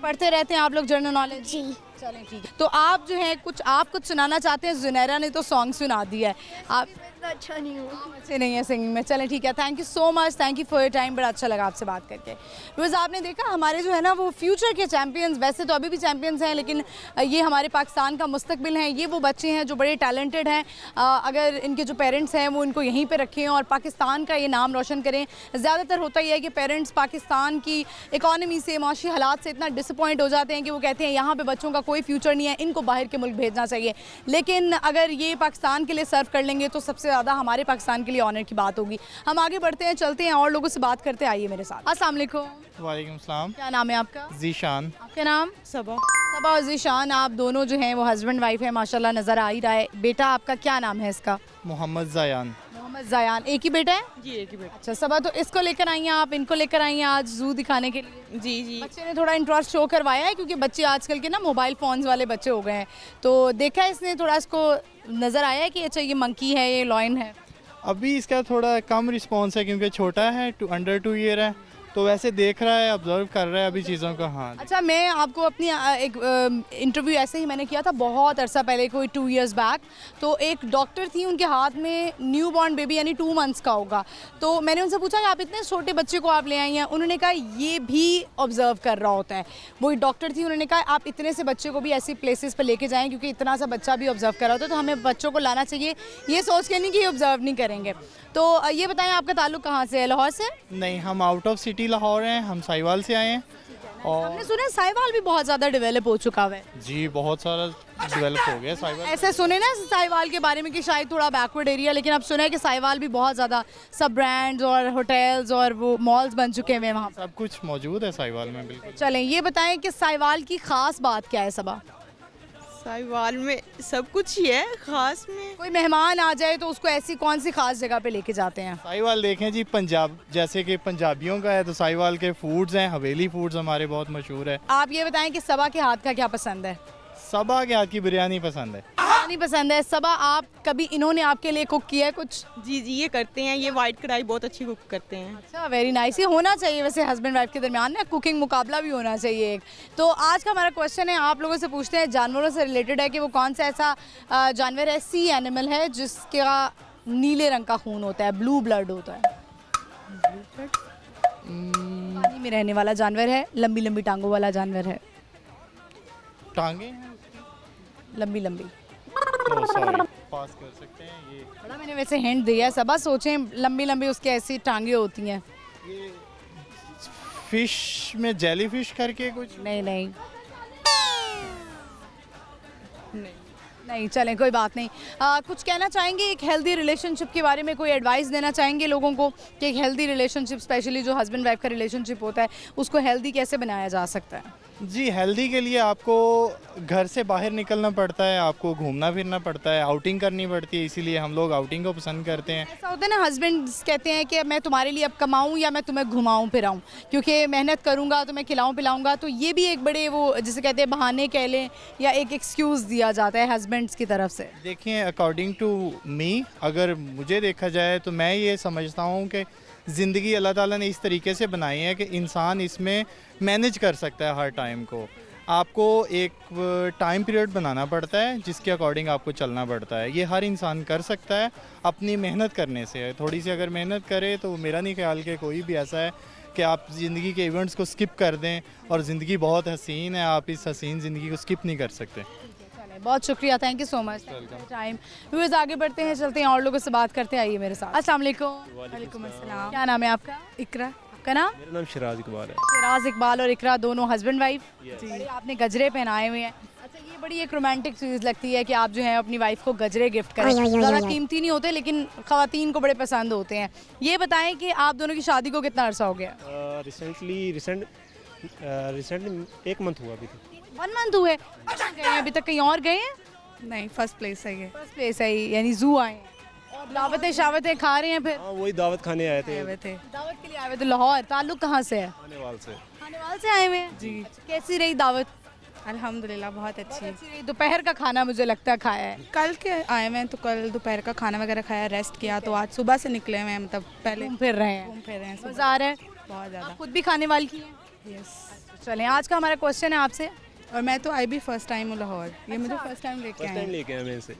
पढ़ते रहते हैं आप लोग जनरल नॉलेज? जी। चलें, ठीक है। तो आप जो है आप कुछ सुनाना चाहते हैं? जुनैरा ने तो सॉन्ग सुना दिया है, आप इतना अच्छा नहीं हूँ। अच्छे नहीं है सिंगिंग में। चलें, ठीक है। Thank you so much, thank you for your time. बड़ा अच्छा लगा आपसे बात करके। रोज़ आपने देखा हमारे जो है ना वो फ्यूचर के चैम्पियंस, वैसे तो अभी भी चैम्पियंस हैं, लेकिन ये हमारे पाकिस्तान का मुस्तकबिल हैं। ये वो बच्चे हैं जो बड़े टैलेंटेड हैं। अगर इनके जो पेरेंट्स हैं वो इनको यहीं पर रखें और पाकिस्तान का ये नाम रोशन करें। ज़्यादातर होता ही है कि पेरेंट्स पाकिस्तान की इकॉनमी से, माशी हालात से इतना डिसअपॉइंट हो जाते हैं कि वो कहते हैं यहाँ पर बच्चों का कोई फ्यूचर नहीं है, इनको बाहर के मुल्क भेजना चाहिए। लेकिन अगर ये पाकिस्तान के लिए सर्व कर लेंगे तो सबसे ज़्यादा हमारे पाकिस्तान के लिए ऑनर की बात होगी। हम आगे बढ़ते हैं, चलते हैं और लोगों से बात करते हैं। आइए मेरे साथ। अस्सलाम वालेकुम। वालेकुम सलाम। क्या नाम है आपका? जीशान। आपका नाम? सबा। सबा और जीशान, आप दोनों जो हैं वो हस्बैंड वाइफ है, माशाल्लाह नज़र आ ही रहा है। बेटा आपका क्या नाम है इसका? मोहम्मद ज़यान। मोहम्मद ज़यान। एक ही बेटा है? जी, एक ही बेटा। अच्छा सबा, तो इसको लेकर आई हैं आप, इनको लेकर आई हैं आज ज़ू दिखाने के लिए? जी जी। बच्चे ने थोड़ा इंटरेस्ट शो करवाया है क्योंकि बच्चे आजकल के ना मोबाइल फ़ोन्स वाले बच्चे हो गए हैं, तो देखा है इसने, थोड़ा इसको नज़र आया है कि अच्छा ये मंकी है, ये लॉयन है? अभी इसका थोड़ा कम रिस्पॉन्स है क्योंकि छोटा है, अंडर 2 ईयर है, तो तो वैसे देख रहा है, ऑब्जर्व कर रहा है अभी चीज़ों को। हाँ अच्छा, मैं आपको अपनी एक इंटरव्यू ऐसे ही मैंने किया था बहुत अरसा पहले, कोई 2 years बैक। तो एक डॉक्टर थी, उनके हाथ में न्यू बॉर्न बेबी यानी 2 months का होगा। तो मैंने उनसे पूछा कि आप इतने छोटे बच्चे को आप ले आई हैं। उन्होंने कहा ये भी ऑब्जर्व कर रहा होता है। वही डॉक्टर थी, उन्होंने कहा आप इतने से बच्चे को भी ऐसी प्लेसेस पर लेके जाएँ क्योंकि इतना सा बच्चा भी ऑब्जर्व कर रहा होता है। तो हमें बच्चों को लाना चाहिए, ये सोच के नहीं कि ऑब्जर्व नहीं करेंगे। तो ये बताएं आपका ताल्लुक कहाँ से है? लाहौर से? नहीं, हम आउट ऑफ सिटी लाहौर हैं, हम साहिवाल से आए हैं। और हमने सुना है साहिवाल भी बहुत ज़्यादा डेवलप हो चुका है। जी बहुत सारा डेवलप हो गया साहिवाल। ऐसे सुने ना साहिवाल के बारे में कि शायद थोड़ा बैकवर्ड एरिया, लेकिन अब सुना है कि साहिवाल भी बहुत ज़्यादा सब ब्रांड्स और होटल्स और वो मॉल्स बन चुके हैं वहाँ। सब कुछ मौजूद है साहिवाल में, बिल्कुल। चलें ये बताएं कि साहिवाल की ख़ास बात क्या है? सबा साहिवाल में सब कुछ ही है, खास में कोई मेहमान आ जाए तो उसको ऐसी कौन सी खास जगह पे लेके जाते हैं? साहिवाल देखें जी, पंजाब जैसे कि पंजाबियों का है तो साहिवाल के फूड्स हैं, हवेली फूड्स हमारे बहुत मशहूर है। आप ये बताएं कि सबा के हाथ का क्या पसंद है? सबा के हाथ की बिरयानी पसंद है। बिरयानी पसंद है। सबा, आप कभी इन्होंने आपके लिए कुक किया है कुछ? जी जी ये करते हैं, ये वाइट कढ़ाई बहुत अच्छी कुक करते हैं। अच्छा, वेरी नाइस। ये होना चाहिए वैसे हस्बैंड वाइफ के दरमियान ना कुकिंग मुकाबला भी होना चाहिए एक। तो आज का हमारा क्वेश्चन है, आप लोगों से पूछते हैं, जानवरों से रिलेटेड है कि वो कौन सा ऐसा जानवर है, सी एनिमल है, जिसका नीले रंग का खून होता है, ब्लू ब्लड होता है। पानी में रहने वाला जानवर है, लंबी लंबी टांगों वाला जानवर है। टांगे लंबी लंबी। पास कर सकते हैं ये। बड़ा मैंने वैसे हिंट दिया है, सबा सोचें लंबी लंबी उसके ऐसी टांगे होती हैं। फिश में जेली फिश करके कुछ? नहीं नहीं नहीं, चलें कोई बात नहीं। कुछ कहना चाहेंगे एक हेल्दी रिलेशनशिप के बारे में? कोई एडवाइस देना चाहेंगे लोगों को कि एक हेल्दी रिलेशनशिप, स्पेशली जो हस्बैंड वाइफ का रिलेशनशिप होता है, उसको हेल्दी कैसे बनाया जा सकता है? जी हेल्दी के लिए आपको घर से बाहर निकलना पड़ता है, आपको घूमना फिरना पड़ता है, आउटिंग करनी पड़ती है, इसीलिए हम लोग आउटिंग को पसंद करते हैं। ऐसा होता है ना, हस्बैंड कहते हैं कि मैं तुम्हारे लिए अब कमाऊं या मैं तुम्हें घुमाऊं फिराऊं, क्योंकि मेहनत करूंगा तो मैं खिलाऊं पिलाऊंगा। तो ये भी एक बड़े वो जिसे कहते हैं बहाने कह लें या एक एक्सक्यूज़ दिया जाता है हस्बैंड्स की तरफ से। देखिए अकॉर्डिंग टू मी, अगर मुझे देखा जाए तो मैं ये समझता हूँ कि ज़िंदगी अल्लाह ताला ने इस तरीके से बनाई है कि इंसान इसमें मैनेज कर सकता है हर टाइम को। आपको एक टाइम पीरियड बनाना पड़ता है जिसके अकॉर्डिंग आपको चलना पड़ता है। ये हर इंसान कर सकता है अपनी मेहनत करने से। थोड़ी सी अगर मेहनत करे तो मेरा नहीं ख्याल कि कोई भी ऐसा है कि आप ज़िंदगी के इवेंट्स को स्किप कर दें, और ज़िंदगी बहुत हसीन है, आप इस हसीन ज़िंदगी को स्किप नहीं कर सकते। बहुत शुक्रिया, thank you so much time. Viewers आगे बढ़ते हैं, चलते हैं और लोगों से बात करते हैं। आइए मेरे साथ। अस्सलाम वालेकुम। वालेकुम अस्सलाम। क्या नाम है आपका? इकरा। आपका नाम? मेरा नाम शिराज इकबाल है। शिराज इकबाल और इकरा दोनों हस्बैंड वाइफ? जी। आपने गजरे पहनाए हुए हैं। अच्छा, ये बड़ी एक रोमांटिक चीज़ लगती है कि आप जो है अपनी वाइफ को गजरे गिफ्ट करें। ज़्यादा कीमती नहीं होते लेकिन ख़वातीन को बड़े पसंद होते हैं। ये बताएं कि आप दोनों की शादी को कितना अरसा हो गया? रिसेंट 1 मंथ हुआ अभी तक। 1 मंथ हुए। अभी तक कहीं और गए हैं? नहीं, फर्स्ट प्लेस है ये। फर्स्ट प्लेस है, यानी जू आए हैं और दावतें शावतें खा रहे हैं फिर? हाँ, वही दावत खाने आए थे। दावत के लिए आए हुए थे। लाहौर। ताल्लुक कहाँ से है? खानेवाल से। खानेवाल से आए हुए हैं जी। कैसी रही दावत? अल्हम्दुलिल्लाह बहुत अच्छी। दोपहर का खाना मुझे लगता है खाया है? कल के आए हुए हैं तो कल दोपहर का खाना वगैरह खाया, रेस्ट किया, तो आज सुबह से निकले हुए हैं, मतलब पहले घूम फिर रहे हैं। मज़ा आ रहा है? बहुत ज़्यादा। खुद भी खाने वाली की हैं? यस। चलें, आज का हमारा क्वेश्चन है आपसे। और मैं तो आई भी फर्स्ट टाइम हूँ लाहौर। ये मुझे फर्स्ट टाइम लेके आए मैं इसे।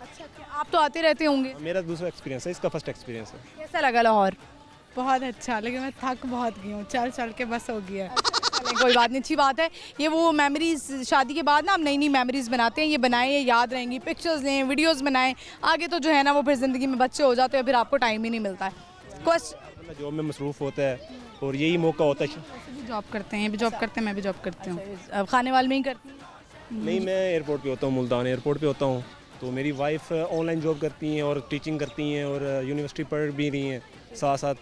आप तो आते रहते होंगे? मेरा दूसरा एक्सपीरियंस है, इसका फर्स्ट एक्सपीरियंस है। कैसा लगा लाहौर? बहुत अच्छा, लेकिन मैं थक बहुत गई हूँ, चल चल के बस हो गया। कोई बात नहीं, अच्छी बात है। ये वो मेमोरीज शादी के बाद ना आप नई नई मेमोरीज बनाते हैं, ये बनाएं, ये याद रहेंगी। पिक्चर्स लें, वीडियोस बनाएं। आगे तो जो है ना वो फिर ज़िंदगी में बच्चे हो जाते हैं, फिर आपको टाइम ही नहीं मिलता है। जॉब में मसरूफ़ होता है और यही मौका होता है। जॉब करते हैं, ये भी जॉब करते हैं, मैं भी जॉब करती हूँ। अब खाने वाले में ही करती हूँ? नहीं, मैं एयरपोर्ट पे होता हूँ, मुल्तान एयरपोर्ट पे होता हूँ। तो मेरी वाइफ ऑनलाइन जॉब करती हैं और टीचिंग करती हैं और यूनिवर्सिटी पढ़ भी रही हैं, साथ साथ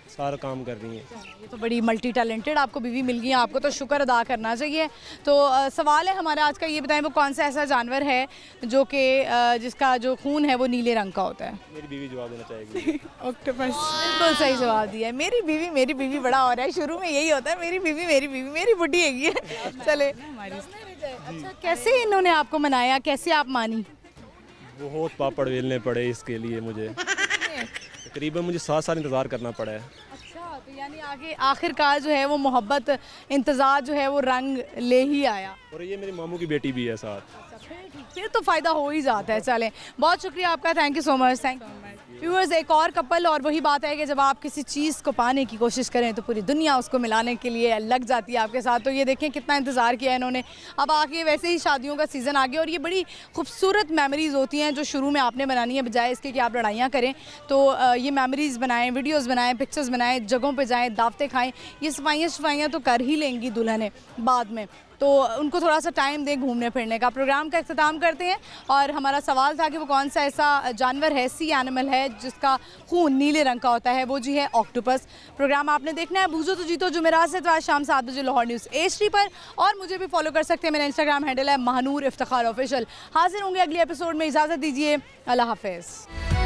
सारा काम कर रही हैं। ये तो बड़ी मल्टी टैलेंटेड आपको बीवी मिल गई है, आपको तो शुक्र अदा करना चाहिए। तो सवाल है हमारा आज का, ये बताएं वो कौन सा ऐसा जानवर है जो कि जिसका जो खून है वो नीले रंग का होता है? मेरी बीवी जवाब देना चाहेगी। ऑक्टोपस। बिल्कुल सही जवाब दिया है। मेरी बीवी बड़ा हो रहा है, शुरू में यही होता है, मेरी बीवी मेरी बुढ़ी है। चले, अच्छा कैसे इन्होंने आपको मनाया, कैसे आप मानी? बहुत पापड़ बेलने पड़े इसके लिए मुझे। तकरीबन मुझे 7 साल इंतज़ार करना पड़ा है। अच्छा, तो यानी आगे आखिरकार जो है वो मोहब्बत इंतज़ार जो है वो रंग ले ही आया। और ये मेरे मामू की बेटी भी है साथ। फिर तो फ़ायदा हो ही जाता है। चलें, बहुत शुक्रिया आपका, thank you so much. Thank viewers, एक और कपल, और वही बात है कि जब आप किसी चीज़ को पाने की कोशिश करें तो पूरी दुनिया उसको मिलाने के लिए लग जाती है आपके साथ। तो ये देखें कितना इंतज़ार किया है इन्होंने, अब आके वैसे ही शादियों का सीज़न आ गया और ये बड़ी खूबसूरत मेमोरीज़ होती हैं जो शुरू में आपने बनानी है, बजाय इसके कि आप लड़ाइयाँ करें। तो ये मेमोरीज़ बनाएं, वीडियोज़ बनाएं, पिक्चर्स बनाएं, जगहों पर जाएँ, दावतें खाएँ। ये सफाइयाँ तो कर ही लेंगी दुल्हनें बाद में, तो उनको थोड़ा सा टाइम दें घूमने फिरने का। प्रोग्राम का इख्तिताम करते हैं और हमारा सवाल था कि वो कौन सा ऐसा जानवर है, सी एनिमल है, जिसका खून नीले रंग का होता है। वो जी है ऑक्टोपस। प्रोग्राम आपने देखना है बूझो तो जीतो जुमेरात से आज शाम 7 बजे लाहौर न्यूज़ HD पर, और मुझे भी फॉलो कर सकते हैं, मेरा इंस्टाग्राम हैंडल है महानूर इफ्तिखार ऑफिशियल। हाजिर होंगे अगले एपिसोड में, इजाज़त दीजिए, अल्लाह हाफिज़।